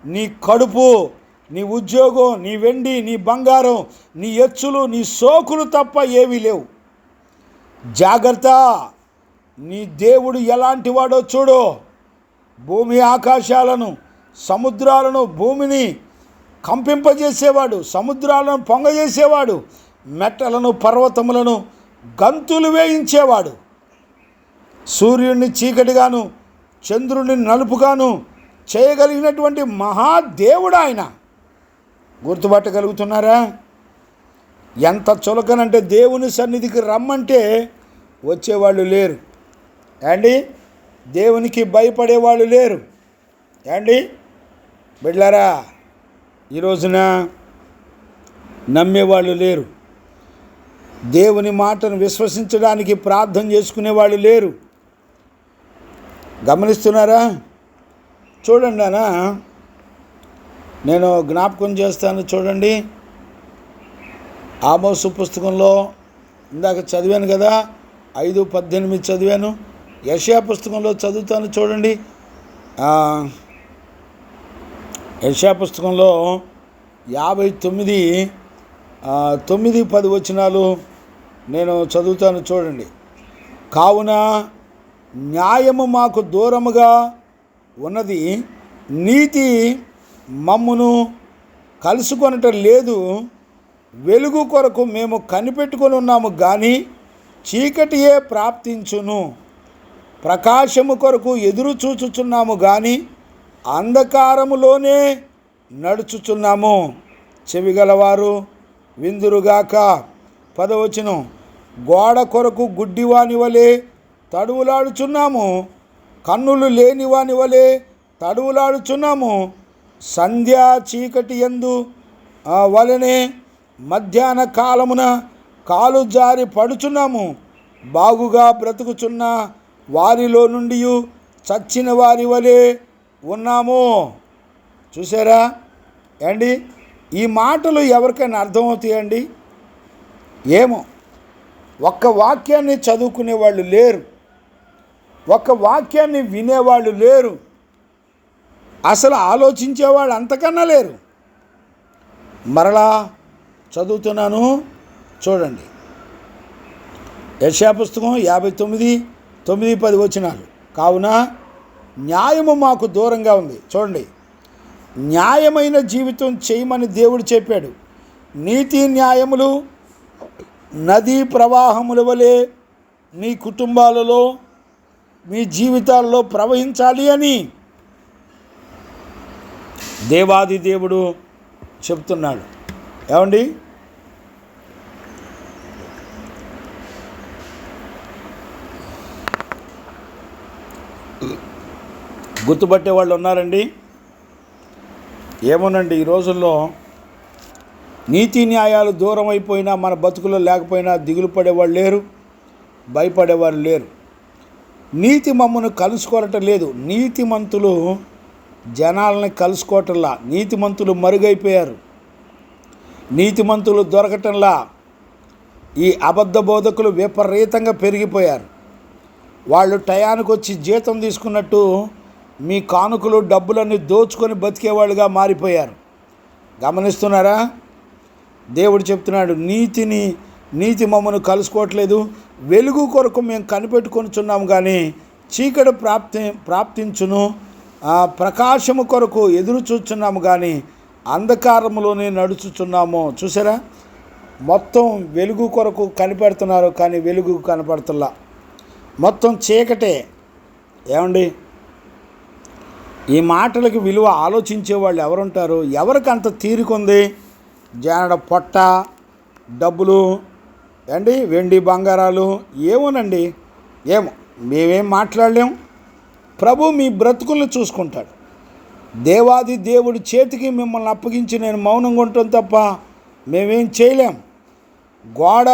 నీ కడుపు, నీ ఉద్యోగం, నీ వెండి, నీ బంగారం, నీ ఎచ్చులు, నీ సోకులు తప్ప ఏమీ లేవు. జాగ్రత్త. నీ దేవుడు ఎలాంటి వాడో చూడు. భూమి ఆకాశాలను, సముద్రాలను, భూమిని కంపింపజేసేవాడు, సముద్రాలను పొంగజేసేవాడు, మెట్టలను, పర్వతములను గంతులు వేయించేవాడు, సూర్యుడిని చీకటిగాను చంద్రుడిని నలుపుగాను చేయగలిగినటువంటి మహాదేవుడు ఆయన. గుర్తుపట్టగలుగుతున్నారా? ఎంత చులకనంటే దేవుని సన్నిధికి రమ్మంటే వచ్చేవాళ్ళు లేరు అండి, దేవునికి భయపడేవాళ్ళు లేరు అండి. బిడ్లారా, ఈ రోజున నమ్మేవాళ్ళు లేరు, దేవుని మాటను విశ్వసించడానికి ప్రార్థన చేసుకునేవాళ్ళు లేరు. గమనిస్తున్నారా? చూడండి అన్న, నేను జ్ఞాపకం చేస్తాను. చూడండి, ఆమోసు పుస్తకంలో ఇందాక చదివాను కదా, 5:18 చదివాను. యెషయా పుస్తకంలో చదువుతాను. చూడండి, యెషయా పుస్తకంలో 59 9-10 వచనాలు నేను చదువుతాను. చూడండి. కావున న్యాయము మాకు దూరముగా ఉన్నది, నీతి మమ్మును కలుసుకొనటం లేదు. వెలుగు కొరకు మేము కనిపెట్టుకొని ఉన్నాము కానీ చీకటియే ప్రాప్తించును. ప్రకాశము కొరకు ఎదురు చూచుచున్నాము కానీ అంధకారములోనే నడుచుచున్నాము. చెవిగలవారు విందురుగాక. 10వ వచనం, గోడ కొరకు గుడ్డివాని వలె తడువులాడుచున్నాము, కన్నులు లేనివాని వలె తడువులాడుచున్నాము. సంధ్యా చీకటి యందు వలనే మధ్యాహ్న కాలమున కాలు జారి పడుచున్నాము. బాగుగా బ్రతుకుచున్న వారిలో నుండి చచ్చిన వారి వలె ఉన్నాము. చూసారా అండి? ఈ మాటలు ఎవరికైనా అర్థమవుతాయండి? ఏమో. ఒక్క వాక్యాన్ని చదువుకునేవాళ్ళు లేరు, ఒక్క వాక్యాన్ని వినేవాళ్ళు లేరు, అసలు ఆలోచించేవాళ్ళు అంతకన్నా లేరు. మరలా చదువుతున్నాను, చూడండి. యెషయా పుస్తకం 59:9-10 వచనాలు. కావున న్యాయము మాకు దూరంగా ఉంది. చూడండి, న్యాయమైన జీవితం చేయమని దేవుడు చెప్పాడు. నీతి న్యాయములు నదీ ప్రవాహముల వలె మీ కుటుంబాలలో, మీ జీవితాల్లో ప్రవహించాలి అని దేవాది దేవుడు చెప్తున్నాడు. ఏమండి? గుర్తుపట్టే వాళ్ళు ఉన్నారండి? ఏమోనండి, ఈ రోజుల్లో నీతి న్యాయాలు దూరం అయిపోయినా, మన బతుకులో లేకపోయినా దిగులు పడేవాళ్ళు లేరు, భయపడేవాళ్ళు లేరు. నీతి మమ్మను కలుసుకోవటం లేదు. నీతిమంతులు జనాలని కలుసుకోవటంలా, నీతిమంతులు మరుగైపోయారు, నీతిమంతులు దొరకటంలా ఈ అబద్ధ బోధకులు విపరీతంగా పెరిగిపోయారు. వాళ్ళు టయానికి వచ్చి జీతం తీసుకున్నట్టు మీ కానుకలు డబ్బులన్నీ దోచుకొని బతికేవాళ్ళుగా మారిపోయారు. గమనిస్తున్నారా? దేవుడు చెప్తున్నాడు, నీతి మమ్మను కలుసుకోవట్లేదు. వెలుగు కొరకు మేము కనిపెట్టుకొనిచున్నాము కానీ చీకటి ప్రాప్తించును. ప్రకాశము కొరకు ఎదురు చూస్తున్నాము కానీ అంధకారంలోనే నడుచుచున్నాము. చూసారా? మొత్తం వెలుగు కొరకు కనిపెడుతున్నారు కానీ వెలుగు కనపడుతున్నా, మొత్తం చీకటే. ఏమండి? ఈ మాటలకి విలువ ఆలోచించేవాళ్ళు ఎవరుంటారు? ఎవరికి అంత తీరికుంది? జానడ పొట్ట, డబ్బులు అండి, వెండి బంగారాలు, ఏమోనండి, ఏమో మేమేం మాట్లాడలేం. ప్రభు మీ బ్రతుకులను చూసుకుంటాడు. దేవాది దేవుడి చేతికి మిమ్మల్ని అప్పగించి నేను మౌనంగా ఉంటాం తప్ప మేమేం చేయలేం. గోడ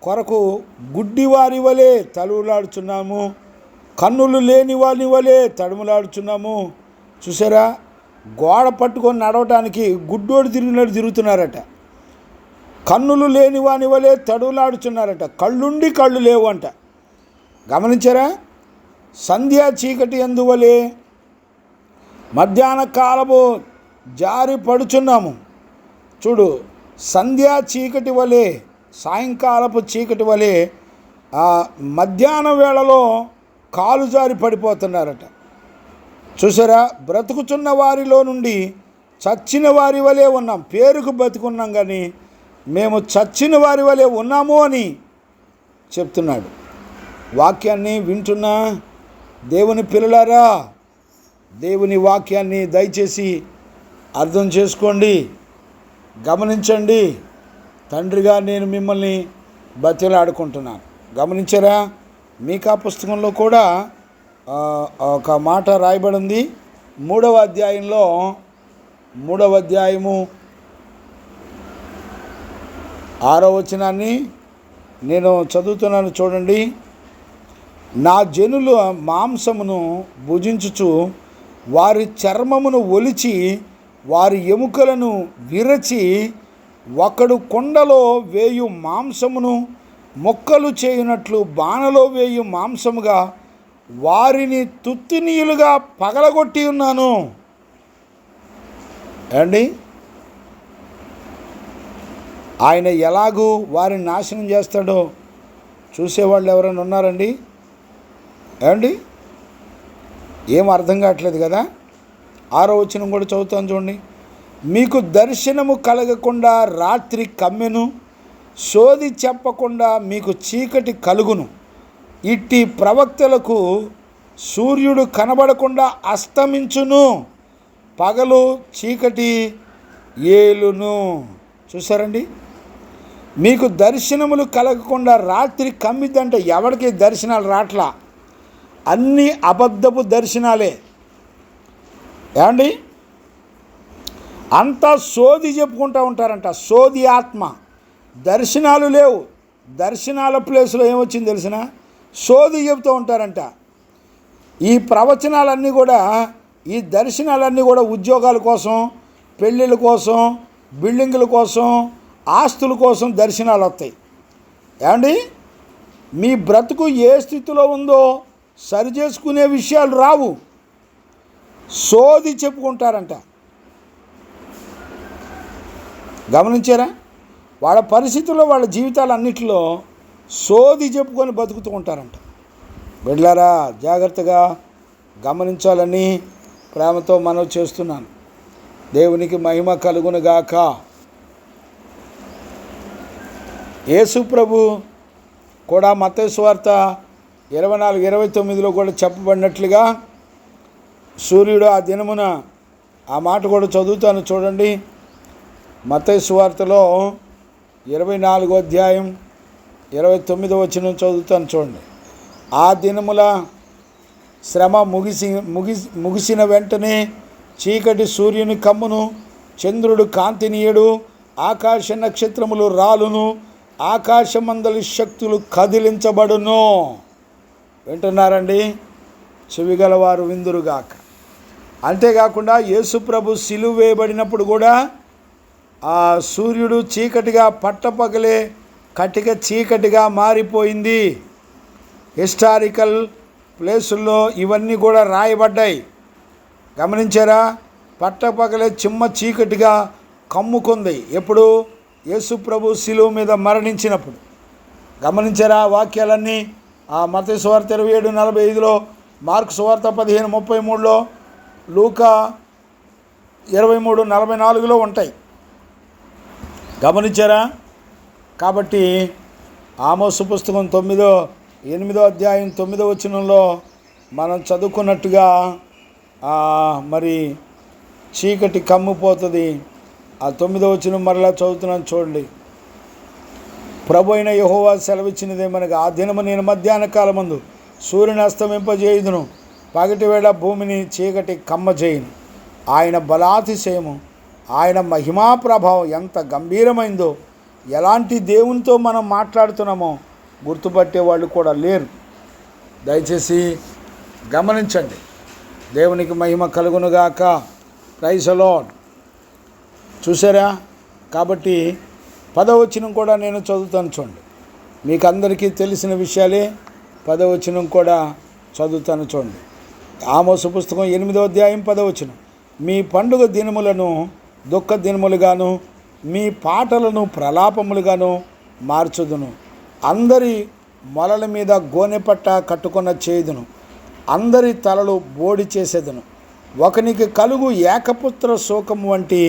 కొరకు గుడ్డివారి వలె తలువులాడుచున్నాము, కన్నులు లేని వారి వలె తడుములాడుచున్నాము. చూసారా? గోడ పట్టుకొని నడవటానికి గుడ్డోడు తిరిగినట్టు తిరుగుతున్నారట. కన్నులు లేని వాని వలె తడువులాడుచున్నారట. కళ్ళుండి కళ్ళు లేవు అంట. గమనించారా? సంధ్యా చీకటి అందువలే మధ్యాహ్న కాలము జారి పడుచున్నాము. చూడు, సంధ్యా చీకటి వలె, సాయంకాలపు చీకటి వలె మధ్యాహ్న వేళలో కాలు జారి పడిపోతున్నారట. చూసారా, బ్రతుకుచున్న వారిలో నుండి చచ్చిన వారి వలె ఉన్నాం. పేరుకు బతుకున్నాం కానీ మేము చచ్చిన వారి వలె ఉన్నాము అని చెప్తున్నాడు. వాక్యాన్ని వింటున్న దేవుని పిల్లలారా, దేవుని వాక్యాన్ని దయచేసి అర్థం చేసుకోండి, గమనించండి. తండ్రిగా నేను మిమ్మల్ని బతిలాడుకుంటున్నాను. గమనించారా? మీకా పుస్తకంలో కూడా ఒక మాట రాయబడి ఉంది. 3వ అధ్యాయంలో 3వ అధ్యాయము 6వ వచనాన్ని నేను చదువుతున్నాను, చూడండి. నా జనులు మాంసమును భుజించుచు వారి చర్మమును ఒలిచి వారి ఎముకలను విరచి ఒకడు కొండలో వేయు మాంసమును మొక్కలు చేయునట్లు బాణలో వేయు మాంసముగా వారిని తుత్తినీయులుగా పగలగొట్టి ఉన్నాను. ఏమండి, ఆయన ఎలాగూ వారిని నాశనం చేస్తాడో చూసేవాళ్ళు ఎవరైనా ఉన్నారండి? ఏమండి, ఏం అర్థం కావట్లేదు కదా. 6వ వచనం కూడా చదువుతాను చూడండి. మీకు దర్శనము కలగకుండా రాత్రి కమ్మెను, సోది చెప్పకుండా మీకు చీకటి కలుగును. ఇట్టి ప్రవక్తలకు సూర్యుడు కనబడకుండా అస్తమించును, పగలు చీకటి ఏలును. చూసారండి, మీకు దర్శనములు కలగకుండా రాత్రి కమ్మిద్దంటే ఎవరికి దర్శనాలు రాట్లా, అన్నీ అబద్ధపు దర్శనాలే. ఏమండి, అంతా సోది చెప్పుకుంటూ ఉంటారంట, సోది ఆత్మ. దర్శనాలు లేవు. దర్శనాల ప్లేస్లో ఏమొచ్చింది తెలిసిన? సోది చెబుతూ ఉంటారంట. ఈ ప్రవచనాలన్నీ కూడా, ఈ దర్శనాలన్నీ కూడా ఉద్యోగాల కోసం, పెళ్ళిళ్ళ కోసం, బిల్డింగుల కోసం, ఆస్తుల కోసం దర్శనాలు వస్తాయి. ఏమండి, మీ బ్రతుకు ఏ స్థితిలో ఉందో సరిచేసుకునే విషయాలు రావు, సోది చెప్పుకుంటారంట. గమనించారా? వాళ్ళ పరిస్థితుల్లో, వాళ్ళ జీవితాలన్నిటిలో సోది చెప్పుకొని బతుకుతూ ఉంటారంట. బిడ్డలారా, జాగ్రత్తగా గమనించాలని ప్రేమతో మనవి చేస్తున్నాను. దేవునికి మహిమ కలుగునుగాక. యేసు ప్రభు కూడా మత్తయి సువార్త 24:29లో కూడా చెప్పబడినట్లుగా సూర్యుడు ఆ దినమున, ఆ మాట కూడా చదువుతాను చూడండి. మత్తయి సువార్తలో 24వ అధ్యాయం 29వ వచనం చదువుతాను చూడండి. ఆ దినముల శ్రమ ముగిసిన వెంటనే చీకటి సూర్యుని కమ్మును, చంద్రుడు కాంతినీయుడు, ఆకాశ నక్షత్రములు రాలును, ఆకాశమందలి శక్తులు కదిలించబడును. వింటున్నారండి? చెవిగలవారు విందురుగాక. అంతేకాకుండా యేసు ప్రభు సిలువ వేయబడినప్పుడు కూడా ఆ సూర్యుడు చీకటిగా, పట్టపగలే కటిక చీకటిగా మారిపోయింది. హిస్టారికల్ ప్లేసుల్లో ఇవన్నీ కూడా రాయబడ్డాయి. గమనించారా? పట్టపగలే చిమ్మ చీకటిగా కమ్ముకుంది. ఎప్పుడు? యేసు ప్రభు శిలువ మీద మరణించినప్పుడు. గమనించారా? వాక్యాలన్నీ ఆ మత్తయి సువార్త 27:45లో, మార్కు సువార్త 15:33లో, లూకా 23:44లో ఉంటాయి. గమనించారా? కాబట్టి ఆమోసు పుస్తకం 8వ అధ్యాయం 9వ వచనంలో మనం చదువుకున్నట్టుగా మరి చీకటి కమ్మిపోతుంది. ఆ 9వ వచనం మరలా చదువుతున్నాను చూడండి. ప్రభు అయిన యెహోవా సెలవిచ్చినదేమనగా, ఆ దినము నేను మధ్యాహ్న కాలమందు సూర్యుని అస్తమింపజేయుదును, పగటి వేళ భూమిని చీకటి కమ్మజేయును. ఆయన బలాతిశయము, ఆయన మహిమా ప్రభావం ఎంత గంభీరమైందో, ఎలాంటి దేవునితో మనం మాట్లాడుతున్నామో గుర్తుపట్టే వాళ్ళు కూడా లేరు. దయచేసి గమనించండి. దేవునికి మహిమ కలుగునుగాక. Praise the lord. చూసారా? కాబట్టి 10వ వచనం కూడా నేను చదువుతాను చూడండి. మీకు అందరికీ తెలిసిన విషయాలే. 10వ వచనం కూడా చదువుతాను చూడండి. ఆమోసు పుస్తకం 8వ అధ్యాయం 10వ వచనం. మీ పండుగ దినములను దుఃఖ దినములుగాను, మీ పాటలను ప్రలాపములుగాను మార్చుదును. అందరి మొలల మీద గోనెపట్ట కట్టుకొన్న చేయుదును, అందరి తలలు బోడి చేసేదును. ఒకనికి కలుగు ఏకపుత్ర శోకము వంటి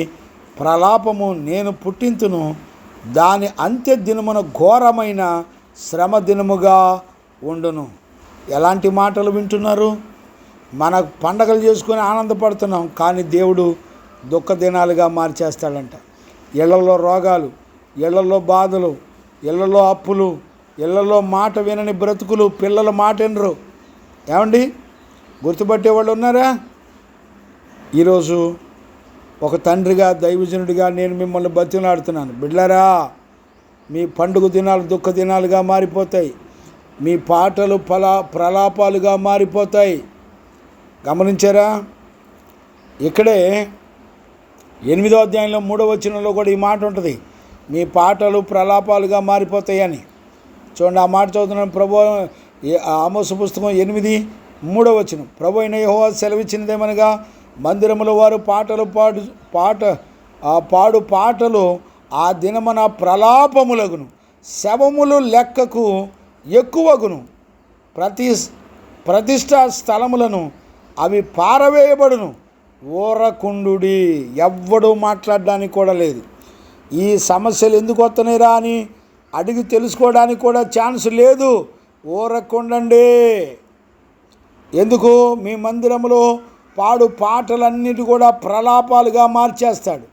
ప్రలాపము నేను పుట్టింతును, దాని అంత్య దినమున ఘోరమైన శ్రమ దినముగా ఉండును. ఎలాంటి మాటలు వింటున్నారు? మన పండగలు చేసుకొని ఆనందపడుతున్నాం, కానీ దేవుడు దుఃఖ దినాలుగా మార్చేస్తాడంట. ఇళ్లలో రోగాలు, ఇళ్లలో బాధలు, ఇళ్లలో అప్పులు, ఇళ్లలో మాట వినని బ్రతుకులు, పిల్లల మాట వినరు. ఏమండి, గుర్తుపట్టేవాళ్ళు ఉన్నారా? ఈరోజు ఒక తండ్రిగా, దైవజనుడిగా నేను మిమ్మల్ని బతిమలాడుతున్నాను. బిడ్డలారా, మీ పండుగ దినాలు దుఃఖ దినాలుగా మారిపోతాయి. మీ పాటలు ప్రలాపాలుగా మారిపోతాయి. గమనించారా? ఇక్కడే 8వ అధ్యాయంలో 3వ వచనంలో కూడా ఈ మాట ఉంటుంది, మీ పాటలు ప్రలాపాలుగా మారిపోతాయని. చూడండి, ఆ మాట చదువుతున్నాను. ప్రభు ఆమోసు పుస్తకం 8:3 వచనం. ప్రభు అయిన యెహోవా సెలవిచ్చినదేమనగా, మందిరములో వారు పాడు పాటలు ఆ దినమున ప్రలాపములగును, శవములు లెక్కకు ఎక్కువగును, ప్రతిష్ఠా స్థలములను అవి పారవేయబడును. ఊరకుండుడి. ఎవ్వడూ మాట్లాడడానికి కూడా లేదు. ఈ సమస్యలు ఎందుకు వస్తున్నాయిరా అని అడిగి తెలుసుకోవడానికి కూడా ఛాన్స్ లేదు. ఊరకుండండి. ఎందుకు? మీ మందిరంలో పాడు పాటలన్నిటి కూడా ప్రలాపాలుగా మార్చేస్తాడు,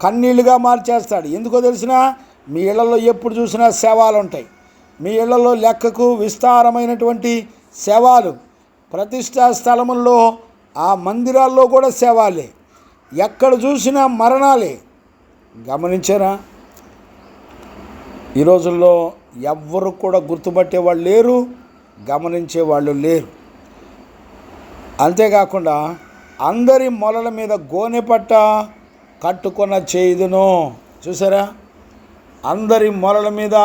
కన్నీళ్ళుగా మార్చేస్తాడు. ఎందుకో తెలిసిన? మీ ఇళ్లలో ఎప్పుడు చూసినా శవాలు ఉంటాయి. మీ ఇళ్లలో లెక్కకు విస్తారమైనటువంటి శవాలు. ప్రతిష్టా స్థలముల్లో, ఆ మందిరాల్లో కూడా శవాలే. ఎక్కడ చూసినా మరణాలే. గమనించారా? ఈ రోజుల్లో ఎవ్వరు కూడా గుర్తుపట్టేవాళ్ళు లేరు, గమనించేవాళ్ళు లేరు. అంతేకాకుండా అందరి మొలల మీద గోనెపట్ట కట్టుకొన చేయుదును. చూసారా? అందరి మొలల మీద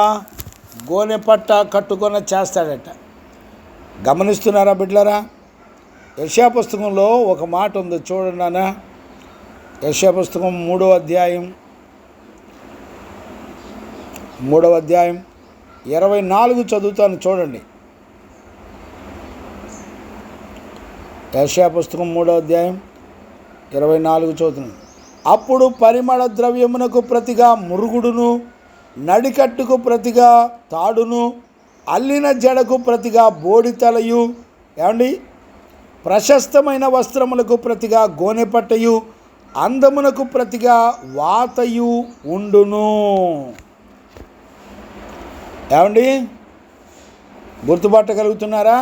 గోనెపట్ట కట్టుకొన చేస్తాడట. గమనిస్తున్నారా బిడ్డలారా? యెషయా పుస్తకంలో ఒక మాట ఉంది, చూడండి నాన్న. యెషయా పుస్తకం 3వ అధ్యాయం 24 చదువుతాను, చూడండి. యెషయా పుస్తకం 3వ అధ్యాయం 24 చదువుతున్నాను. అప్పుడు పరిమళ ద్రవ్యమునకు ప్రతిగా మురుగుడును, నడికట్టుకు ప్రతిగా తాడును, అల్లిన జడకు ప్రతిగా బోడితలయు, ఏమండి, ప్రశస్తమైన వస్త్రములకు ప్రతిగా గోనెపట్టయు, అందమునకు ప్రతిగా వాతయు ఉండును. ఏమండి, గుర్తుపట్టగలుగుతున్నారా?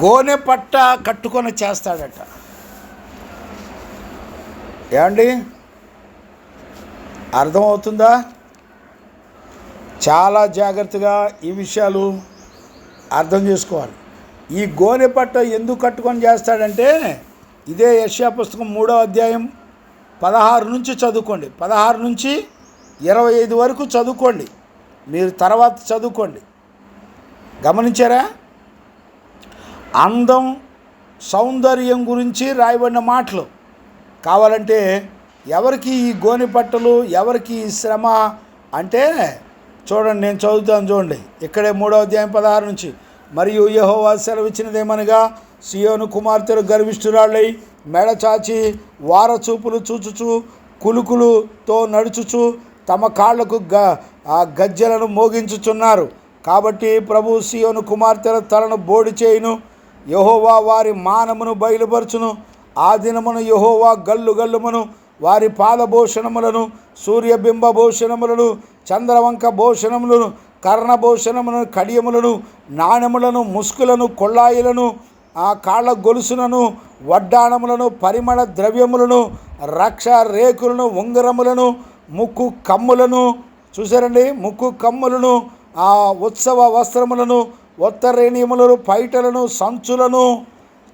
గోనెపట్ట కట్టుకొని చేస్తాడట. ఏమండి, అర్థమవుతుందా? చాలా జాగ్రత్తగా ఈ విషయాలు అర్థం చేసుకోవాలి. ఈ గోనెపట్ట ఎందుకు కట్టుకొని చేస్తాడంటే, ఇదే యెషయా పుస్తకం 3వ అధ్యాయం 16 నుంచి చదువుకోండి. 16 నుంచి 25 వరకు చదువుకోండి. మీరు తర్వాత చదువుకోండి. గమనించారా? అందం, సౌందర్యం గురించి రాయబడిన మాటలు. కావాలంటే ఎవరికి ఈ గోనెపట్టలు, ఎవరికి ఈ శ్రమ అంటే చూడండి, నేను చదువుతాను చూడండి. ఇక్కడే 3వ అధ్యాయం 16 నుంచి. మరియు యెహోవా సెలవిచ్చినదేమనగా, సియోను కుమార్తెలు గర్విష్ఠురాళ్ళై మెడచాచి వారచూపులు చూచుచు కులుకులుతో నడుచుచు తమ కాళ్లకు గజ్జెలను మోగించుచున్నారు. కాబట్టి ప్రభు సియోను కుమార్తెల తలను బోడి చేయును, యెహోవా వారి మానమును బయలుపరచును. ఆ దినమున యెహోవా గల్లు గల్లుమను వారి పాదభూషణములను, సూర్యబింబ భూషణములను, చంద్రవంక భూషణములను, కర్ణభూషణములను, కడియములను, నాణెములను, ముసుకులను, కొళ్ళాయిలను, ఆ కాళ్ళ గొలుసులను, వడ్డాణములను, పరిమళ ద్రవ్యములను, రక్ష రేకులను, ఉంగరములను, ముక్కు కమ్ములను. చూసారండి? ముక్కు కమ్ములను, ఆ ఉత్సవ వస్త్రములను, ఉత్తరేణియములను, పైటలను, సంచులను,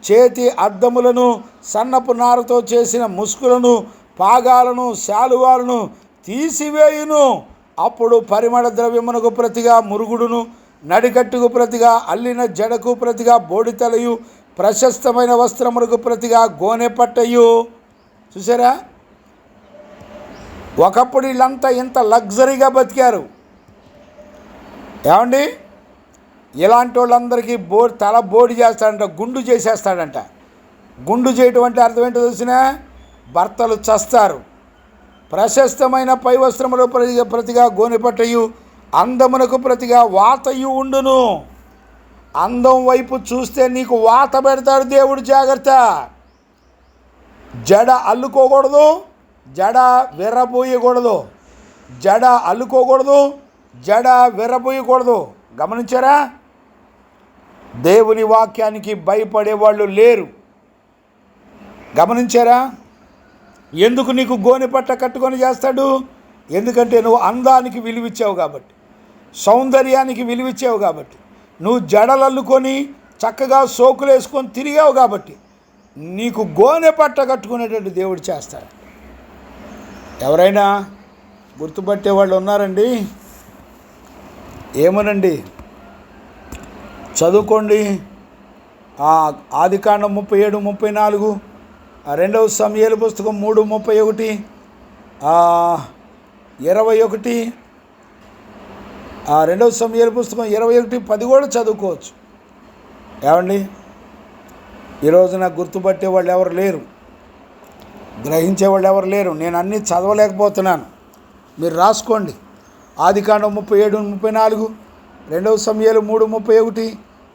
చేతి అద్దములను, సన్నపు నారతో చేసిన ముసుకులను, పాగాలను, శాలువాలను తీసివేయును. అప్పుడు పరిమళ ద్రవ్యమునకు ప్రతిగా మురుగుడును, నడికట్టుకు ప్రతిగా అల్లిన జడకు ప్రతిగా బోడితలయు, ప్రశస్తమైన వస్త్రములకు ప్రతిగా గోనెపట్టయు. చూసారా? ఒకప్పుడు వీళ్ళంతా ఇంత లగ్జరీగా బతికారు. ఏమండి, ఇలాంటి వాళ్ళందరికీ తల బోడి చేస్తాడంట, గుండు చేసేస్తాడంట. గుండు చేయటం అంటే అర్థం ఏంటో తెలిసిన, భర్తలు చస్తారు. ప్రశస్తమైన పై వస్త్రములు ప్రతిగా గోనెపట్టయు, అందమునకు ప్రతిగా వాతయు ఉండును. అందం వైపు చూస్తే నీకు వాత పెడతాడు దేవుడు, జాగ్రత్త. జడ అల్లుకోకూడదు, జడ విర్రబోయకూడదు, జడ అల్లుకోకూడదు, జడ విర్రబోయకూడదు. గమనించారా? దేవుని వాక్యానికి భయపడేవాళ్ళు లేరు. గమనించారా? ఎందుకు నీకు గోనెపట్ట కట్టుకొని చేస్తాడు? ఎందుకంటే నువ్వు అందానికి విలువిచ్చావు కాబట్టి, సౌందర్యానికి విలువిచ్చావు కాబట్టి, నువ్వు జడలల్లుకొని చక్కగా సోకులు వేసుకొని తిరిగావు కాబట్టి నీకు గోనెపట్ట కట్టుకునేటట్టు దేవుడు చేస్తాడు. ఎవరైనా గుర్తుపట్టే వాళ్ళు ఉన్నారండి? ఏమోనండి, చదువుకోండి. ఆదికాండం 37, 34, 2వ సమూయేలు పుస్తకం 3:31, 21, 2వ సమూయేలు పుస్తకం 21:10 కూడా చదువుకోవచ్చు. ఏమండి, ఈరోజు నాకు గుర్తుపట్టే వాళ్ళు ఎవరు లేరు, గ్రహించే వాళ్ళు ఎవరు లేరు. నేను అన్నీ చదవలేకపోతున్నాను, మీరు రాసుకోండి. ఆదికాండం 37, 34, 2వ సమూయేలు 3:31,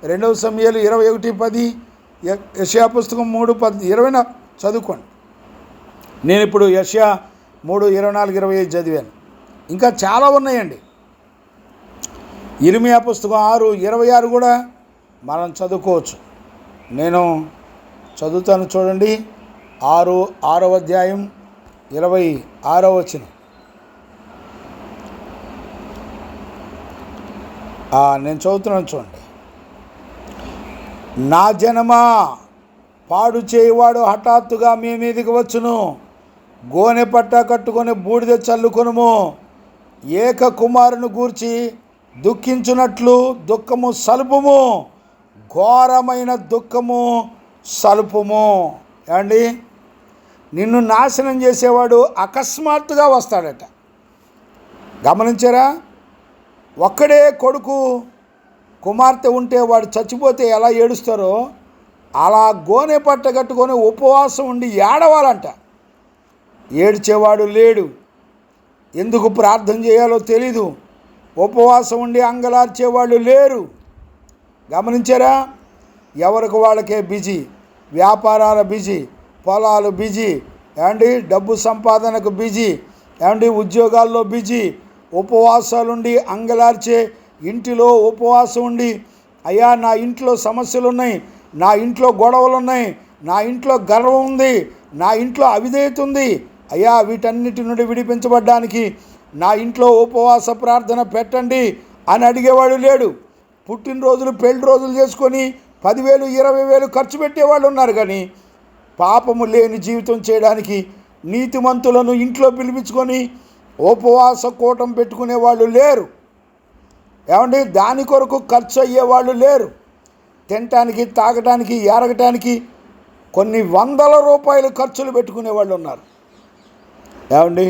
2వ సమూయేలు 21:10, యెషయా పుస్తకం 3:20 చదువుకోండి. నేను ఇప్పుడు యెషయా 3:24, 25 చదివాను. ఇంకా చాలా ఉన్నాయండి. ఇర్మియా పుస్తకం 6:26 కూడా మనం చదువుకోవచ్చు. నేను చదువుతాను చూడండి. 6వ అధ్యాయం 26వ వచనం. నేను చదువుతున్నాను చూడండి. నా జనమా, పాడు చేయువాడు హఠాత్తుగా మీ మీదికి వచ్చును. గోనె పట్ట కట్టుకొని బూడిద చల్లుకొనుము. ఏక కుమారుని గూర్చి దుఃఖించున్నట్లు దుఃఖము సలుపుము, ఘోరమైన దుఃఖము సలుపుము. ఏమండి, నిన్ను నాశనం చేసేవాడు అకస్మాత్తుగా వస్తాడట. గమనించారా? ఒక్కడే కొడుకు కుమార్తె ఉంటే వాడు చచ్చిపోతే ఎలా ఏడుస్తారో అలా గోనె పట్ట కట్టుకొని ఉపవాసం ఉండి ఏడవాలంట. ఏడ్చేవాడు లేడు, ఎందుకు ప్రార్థన చేయాలో తెలీదు. ఉపవాసం ఉండి అంగలార్చేవాళ్ళు లేరు. గమనించారా? ఎవరికి వాళ్ళకే బిజీ, వ్యాపారాల బిజీ, పొలాలు బిజీ, ఏమండి డబ్బు సంపాదనకు బిజీ, ఏమండి ఉద్యోగాల్లో బిజీ. ఉపవాసాలుండి అంగలార్చే ఇంటిలో ఉపవాసం ఉండి, అయ్యా నా ఇంట్లో సమస్యలు ఉన్నాయి, నా ఇంట్లో గొడవలు ఉన్నాయి, నా ఇంట్లో గర్వం ఉంది, నా ఇంట్లో అవిధేయత ఉంది, అయ్యా వీటన్నిటి నుండి విడిపించబడ్డానికి నా ఇంట్లో ఉపవాస ప్రార్థన పెట్టండి అని అడిగేవాడు లేడు. పుట్టినరోజులు, పెళ్లి రోజులు చేసుకొని 10,000, 20,000 ఖర్చు పెట్టేవాళ్ళు ఉన్నారు. కానీ పాపము లేని జీవితం చేయడానికి నీతిమంతులను ఇంట్లో పిలిపించుకొని ఉపవాస కూటం పెట్టుకునే వాళ్ళు లేరు. ఏమండి, దాని కొరకు ఖర్చు అయ్యేవాళ్ళు లేరు. తినటానికి, తాగటానికి, ఎరగటానికి కొన్ని 100ల రూపాయలు ఖర్చులు పెట్టుకునే వాళ్ళు ఉన్నారు. ఏమండి,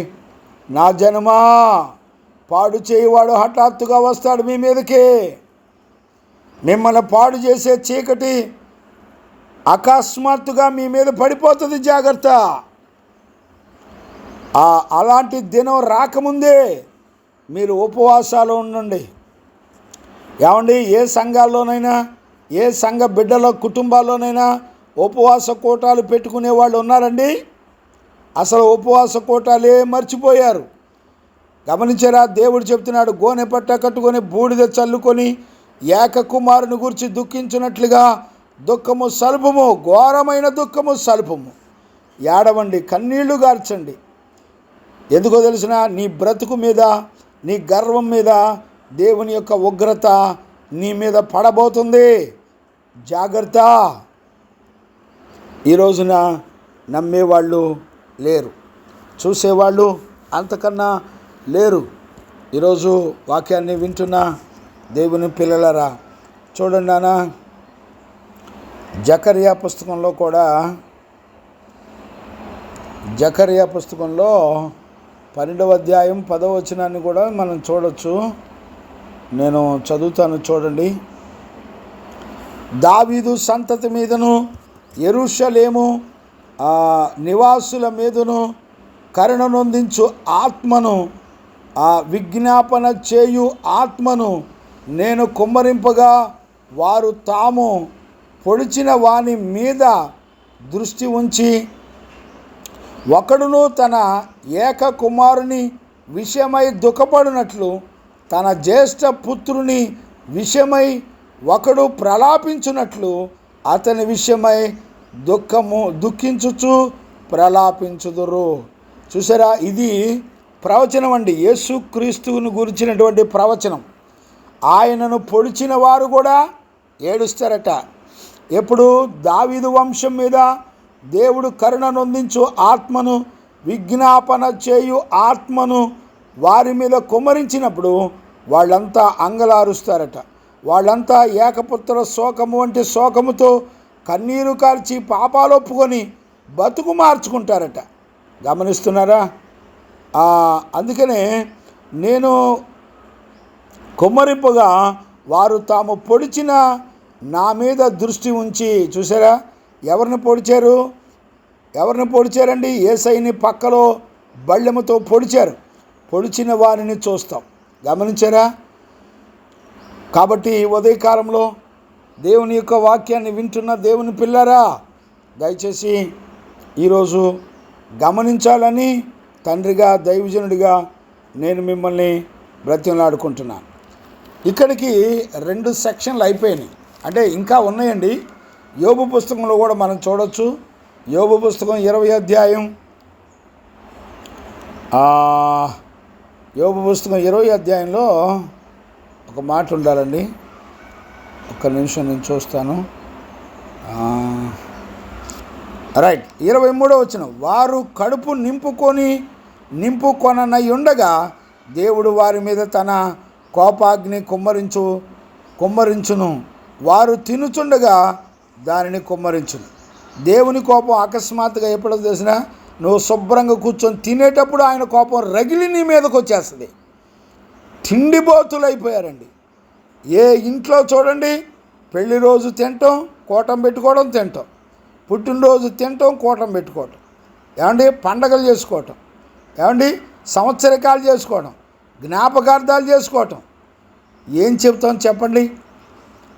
నా జనమా, పాడు చేయవాడు హఠాత్తుగా వస్తాడు మీ మీదకి. మిమ్మల్ని పాడు చేసే చీకటి అకస్మాత్తుగా మీ మీద పడిపోతుంది, జాగ్రత్త. అలాంటి దినం రాకముందే మీరు ఉపవాసాలు ఉండండి. ఏమండి, ఏ సంఘాల్లోనైనా, ఏ సంఘ బిడ్డల కుటుంబాల్లోనైనా ఉపవాస కూటాలు పెట్టుకునే వాళ్ళు ఉన్నారండి? అసలు ఉపవాస కూటాలే మర్చిపోయారు. గమనించారా? దేవుడు చెప్తున్నాడు, గోనె పట్ట కట్టుకొని బూడిద చల్లుకొని ఏక కుమారుని గురించి దుఃఖించినట్లుగా దుఃఖము సలుపుము, ఘోరమైన దుఃఖము సలుపుము. ఏడవండి, కన్నీళ్లు గార్చండి. ఎందుకో తెలిసిన, నీ బ్రతుకు మీద, నీ గర్వం మీద దేవుని యొక్క ఉగ్రత నీ మీద పడబోతుంది, జాగ్రత్త. ఈ రోజున నమ్మేవాళ్ళు లేరు, చూసేవాళ్ళు అంతకన్నా లేరు. ఈరోజు వాక్యాన్ని వింటున్న దేవుని పిల్లలరా, చూడండి నాన్న, జకర్యా పుస్తకంలో కూడా, జకర్యా పుస్తకంలో 12వ అధ్యాయం 10వ వచనాన్ని కూడా మనం చూడవచ్చు. నేను చదువుతాను చూడండి. దావీదు సంతతి మీదను యెరూషలేము నివాసుల మీదను కరుణ నొందించు ఆత్మను విజ్ఞాపన చేయు ఆత్మను నేను కుమ్మరింపగా వారు తాము పొడిచిన వాని మీద దృష్టి ఉంచి ఒకడును తన ఏక కుమారుని విషయమై దుఃఖపడినట్లు తన జ్యేష్ఠ పుత్రుని విషయమై ఒకడు ప్రలాపించున్నట్లు అతని విషయమై దుఃఖించుచు ప్రలాపించుదురు. చూసారా, ఇది ప్రవచనం అండి, యేసుక్రీస్తుని గురించినటువంటి ప్రవచనం. ఆయనను పొడిచిన వారు కూడా ఏడుస్తారట. ఎప్పుడు? దావీదు వంశం మీద దేవుడు కరుణ నొందించు ఆత్మను విజ్ఞాపన చేయు ఆత్మను వారి మీద కుమ్మరించినప్పుడు వాళ్ళంతా అంగలారుస్తారట. వాళ్ళంతా ఏకపుత్ర శోకము వంటి శోకముతో కన్నీరు కార్చి పాపాలు ఒప్పుకొని బతుకు మార్చుకుంటారట. గమనిస్తున్నారా? అందుకనే నేను కుమ్మరింపుగా వారు తాము పొడిచిన నా మీద దృష్టి ఉంచి. చూసారా, ఎవరిని పొడిచారు? ఎవరిని పొడిచారండి? యేసయ్యని పక్కలో బళ్ళెముతో పొడిచారు. పొడిచిన వారిని చూస్తాం. గమనించారా? కాబట్టి ఉదయకాలంలో దేవుని యొక్క వాక్యాన్ని వింటున్న దేవుని పిల్లరా, దయచేసి ఈరోజు గమనించాలని తండ్రిగా దైవజనుడిగా నేను మిమ్మల్ని బ్రతిమలాడుకుంటున్నాను. ఇక్కడికి 2 సెక్షన్లు అయిపోయినాయి, అంటే ఇంకా ఉన్నాయండి. యోబు పుస్తకంలో కూడా మనం చూడొచ్చు. యోబు పుస్తకం 20వ అధ్యాయం, యోబు పుస్తకం 20వ అధ్యాయంలో ఒక మాట ఉండాలండి. ఒక్క నిమిషం నేను చూస్తాను. రైట్, 23వ వచనం. వారు కడుపు నింపుకొననై ఉండగా దేవుడు వారి మీద తన కోపాగ్ని కుమ్మరించును. వారు తినుచుండగా దానిని కుమ్మరించును. దేవుని కోపం అకస్మాత్తుగా ఎప్పుడో తెలిసినా నువ్వు శుభ్రంగా కూర్చొని తినేటప్పుడు ఆయన కోపం రగిలి నీ మీదకి వచ్చేస్తుంది. తిండిబోతులు అయిపోయారండి. ఏ ఇంట్లో చూడండి, పెళ్లి రోజు తినటం, కూటం పెట్టుకోవడం, తినటం, పుట్టినరోజు తినటం, కూటం పెట్టుకోవటం, ఏమండి పండగలు చేసుకోవటం, ఏమండి సంవత్సరకాలు చేసుకోవడం, జ్ఞాపకార్థాలు చేసుకోవటం. ఏం చెప్తాం చెప్పండి?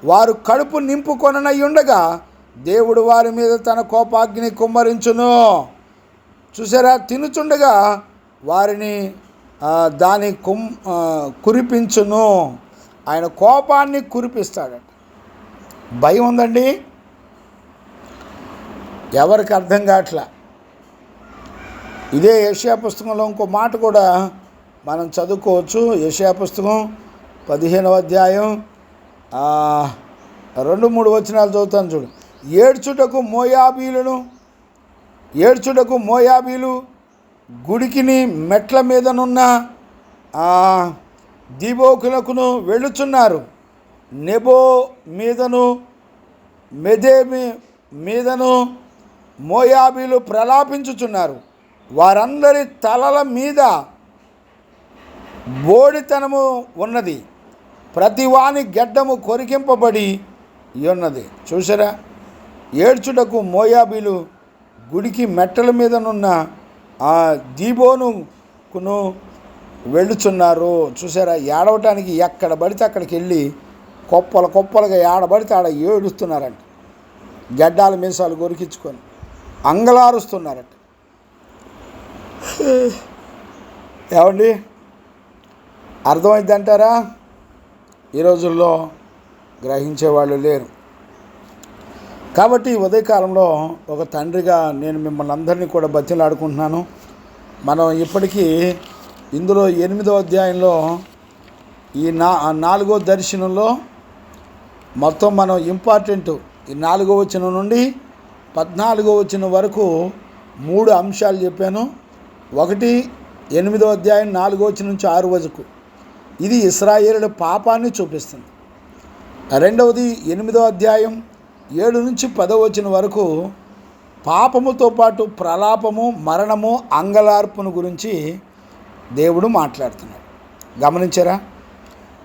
వారు కడుపు నింపుకొననై ఉండగా దేవుడు వారి మీద తన కోపాగ్ని కుమ్మరించును. చూసారా, తినుచుండగా వారిని దాని కురిపించును. ఆయన కోపాన్ని కురిపిస్తాడట. భయం ఉందండి, ఎవరికి అర్థం కావట్లా. ఇదే యెషయా పుస్తకంలో ఇంకో మాట కూడా మనం చదువుకోవచ్చు. యెషయా పుస్తకం 15వ అధ్యాయం 2-3 వచనాలు చదువుతాను చూడు. ఏడ్చుటకు మోయాబీలు గుడికిని మెట్ల మీదనున్న దీబోకులకును వెళ్ళుచున్నారు. నెబో మీదను మెదేమి మీదను మోయాబీలు ప్రలాపించుచున్నారు. వారందరి తలల మీద బోడితనము ఉన్నది, ప్రతివాని గెడ్డము కొరికింపబడి ఉన్నది. చూసారా, ఏడ్చుటకు మోయాబీలు గుడికి మెట్టల మీదనున్న దీబోనుకును వెళ్ళుచున్నారు. చూసారా, ఏడవటానికి ఎక్కడ పడితే అక్కడికి వెళ్ళి కుప్పలుగా ఏడబడితే ఆడ ఏడుస్తున్నారంట. గడ్డాల మీసాలు కొరికించుకొని అంగలారుస్తున్నారట. ఏమండి, అర్థమైందంటారా? ఈ రోజుల్లో గ్రహించేవాళ్ళు లేరు. కాబట్టి ఉదయకాలంలో ఒక తండ్రిగా నేను మిమ్మల్ని అందరినీ కూడా బతిలాడుకుంటున్నాను. మనం ఇప్పటికీ ఇందులో 8వ అధ్యాయంలో ఈ 4వ దర్శనంలో మొత్తం మనం ఇంపార్టెంట్ ఈ 4వ వచనం నుండి 14వ వచనం వరకు 3 అంశాలు చెప్పాను. ఒకటి 8వ అధ్యాయం 4వ వచనం నుంచి 6 వరకు ఇది ఇశ్రాయేలుల పాపాన్ని చూపిస్తుంది. రెండవది 8వ అధ్యాయం 7 నుంచి 10వ వచనం వరకు పాపముతో పాటు ప్రలాపము, మరణము, అంగలార్పును గురించి దేవుడు మాట్లాడుతున్నాడు. గమనించారా?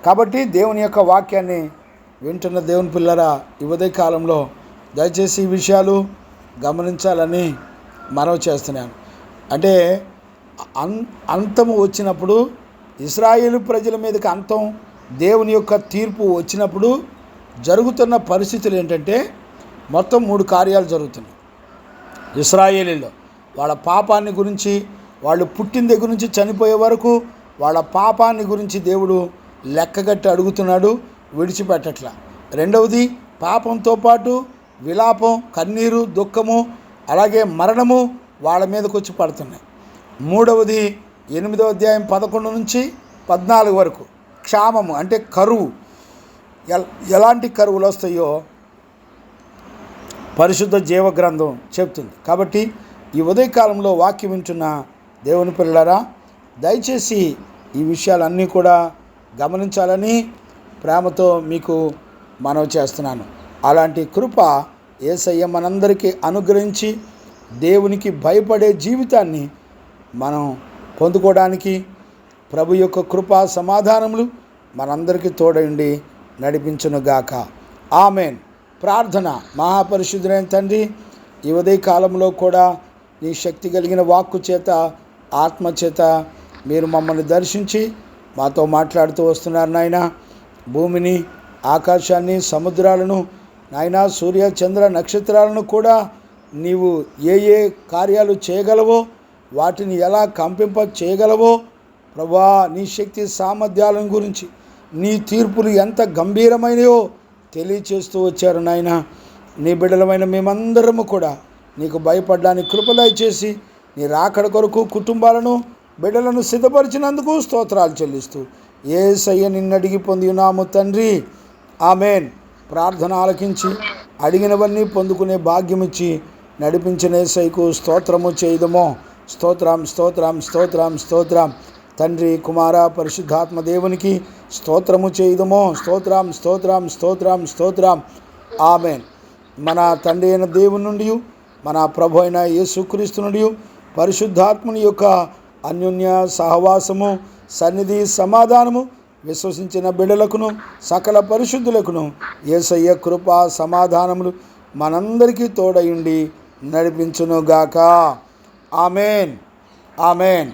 కాబట్టి దేవుని యొక్క వాక్యాన్ని వింటున్న దేవుని పిల్లరా, ఈ ఉదయ కాలంలో దయచేసి ఈ విషయాలు గమనించాలని మనవి చేస్తున్నాను. అంటే అంతము వచ్చినప్పుడు, ఇశ్రాయేలు ప్రజల మీదకి అంతం, దేవుని యొక్క తీర్పు వచ్చినప్పుడు జరుగుతున్న పరిస్థితులు ఏంటంటే మొత్తం 3 కార్యాలు జరుగుతున్నాయి. ఇశ్రాయేలీలో వాళ్ళ పాపాన్ని గురించి, వాళ్ళు పుట్టిన దగ్గర నుంచి చనిపోయే వరకు వాళ్ళ పాపాన్ని గురించి దేవుడు లెక్కగట్టి అడుగుతున్నాడు, విడిచిపెట్టట్లా. రెండవది, పాపంతో పాటు విలాపం, కన్నీరు, దుఃఖము, అలాగే మరణము వాళ్ళ మీదకి వచ్చి పడుతున్నాయి. మూడవది 8వ అధ్యాయం 11 నుంచి 14 వరకు క్షామము, అంటే కరువు. ఎలాంటి కరువులు వస్తాయో పరిశుద్ధ జీవ గ్రంథం చెప్తుంది. కాబట్టి ఈ ఉదయకాలంలో వాక్యం వింటున్న దేవుని పిల్లలారా, దయచేసి ఈ విషయాలన్నీ కూడా గమనించాలని ప్రేమతో మీకు మనవి చేస్తున్నాను. అలాంటి కృప యేసయ్య మనందరికీ అనుగ్రహించి దేవునికి భయపడే జీవితాన్ని మనం పొందుకోవడానికి ప్రభు యొక్క కృపా సమాధానములు మనందరికీ తోడైండి నడిపించునుగాక. ఆమెన్. ప్రార్థన. మహాపరిశుద్ధుడైన తండ్రి, ఈ ఉదయ కాలంలో కూడా నీ శక్తి కలిగిన వాక్కు చేత, ఆత్మ చేత మీరు మమ్మల్ని దర్శించి మాతో మాట్లాడుతూ వస్తున్నారు నాయన. భూమిని, ఆకాశాన్ని, సముద్రాలను నాయన, సూర్య చంద్ర నక్షత్రాలను కూడా నీవు ఏ ఏ కార్యాలు చేయగలవో, వాటిని ఎలా కంపింప చేయగలవో ప్రభా, నీ శక్తి సామర్థ్యాలను గురించి, నీ తీర్పులు ఎంత గంభీరమైనయో తెలియచేస్తూ వచ్చారు నాయన. నీ బిడ్డలమైన మేమందరము కూడా నీకు భయపడడానికి కృపదయ చేసి నీ రాకడ కొరకు కుటుంబాలను, బిడ్డలను సిద్ధపరిచినందుకు స్తోత్రాలు చెల్లిస్తూ యేసయ్య నిన్నడిగి పొంది ఉన్నాము తండ్రి. ఆమెన్. ప్రార్థన ఆలకించి అడిగినవన్నీ పొందుకునే భాగ్యమిచ్చి నడిపించిన యేసయ్యకు స్తోత్రము చేయుదమో. స్తోత్రం, స్తోత్రం, స్తోత్రం, స్తోత్రం. తండ్రి, కుమార, పరిశుద్ధాత్మ దేవునికి స్తోత్రము చేయుదమో. స్తోత్రం, స్తోత్రం, స్తోత్రం, స్తోత్రం. ఆమెన్. మన తండ్రి అయిన దేవుని నుండి, మన ప్రభు అయిన యేసుక్రీస్తు నుండి, పరిశుద్ధాత్ముని యొక్క అన్యోన్య సహవాసము, సన్నిధి, సమాధానము విశ్వసించిన బిడ్డలకును సకల పరిశుద్ధులకును యేసయ్య కృపా సమాధానములు మనందరికీ తోడయుండి నడిపించునుగాక. ఆమెన్. ఆమెన్.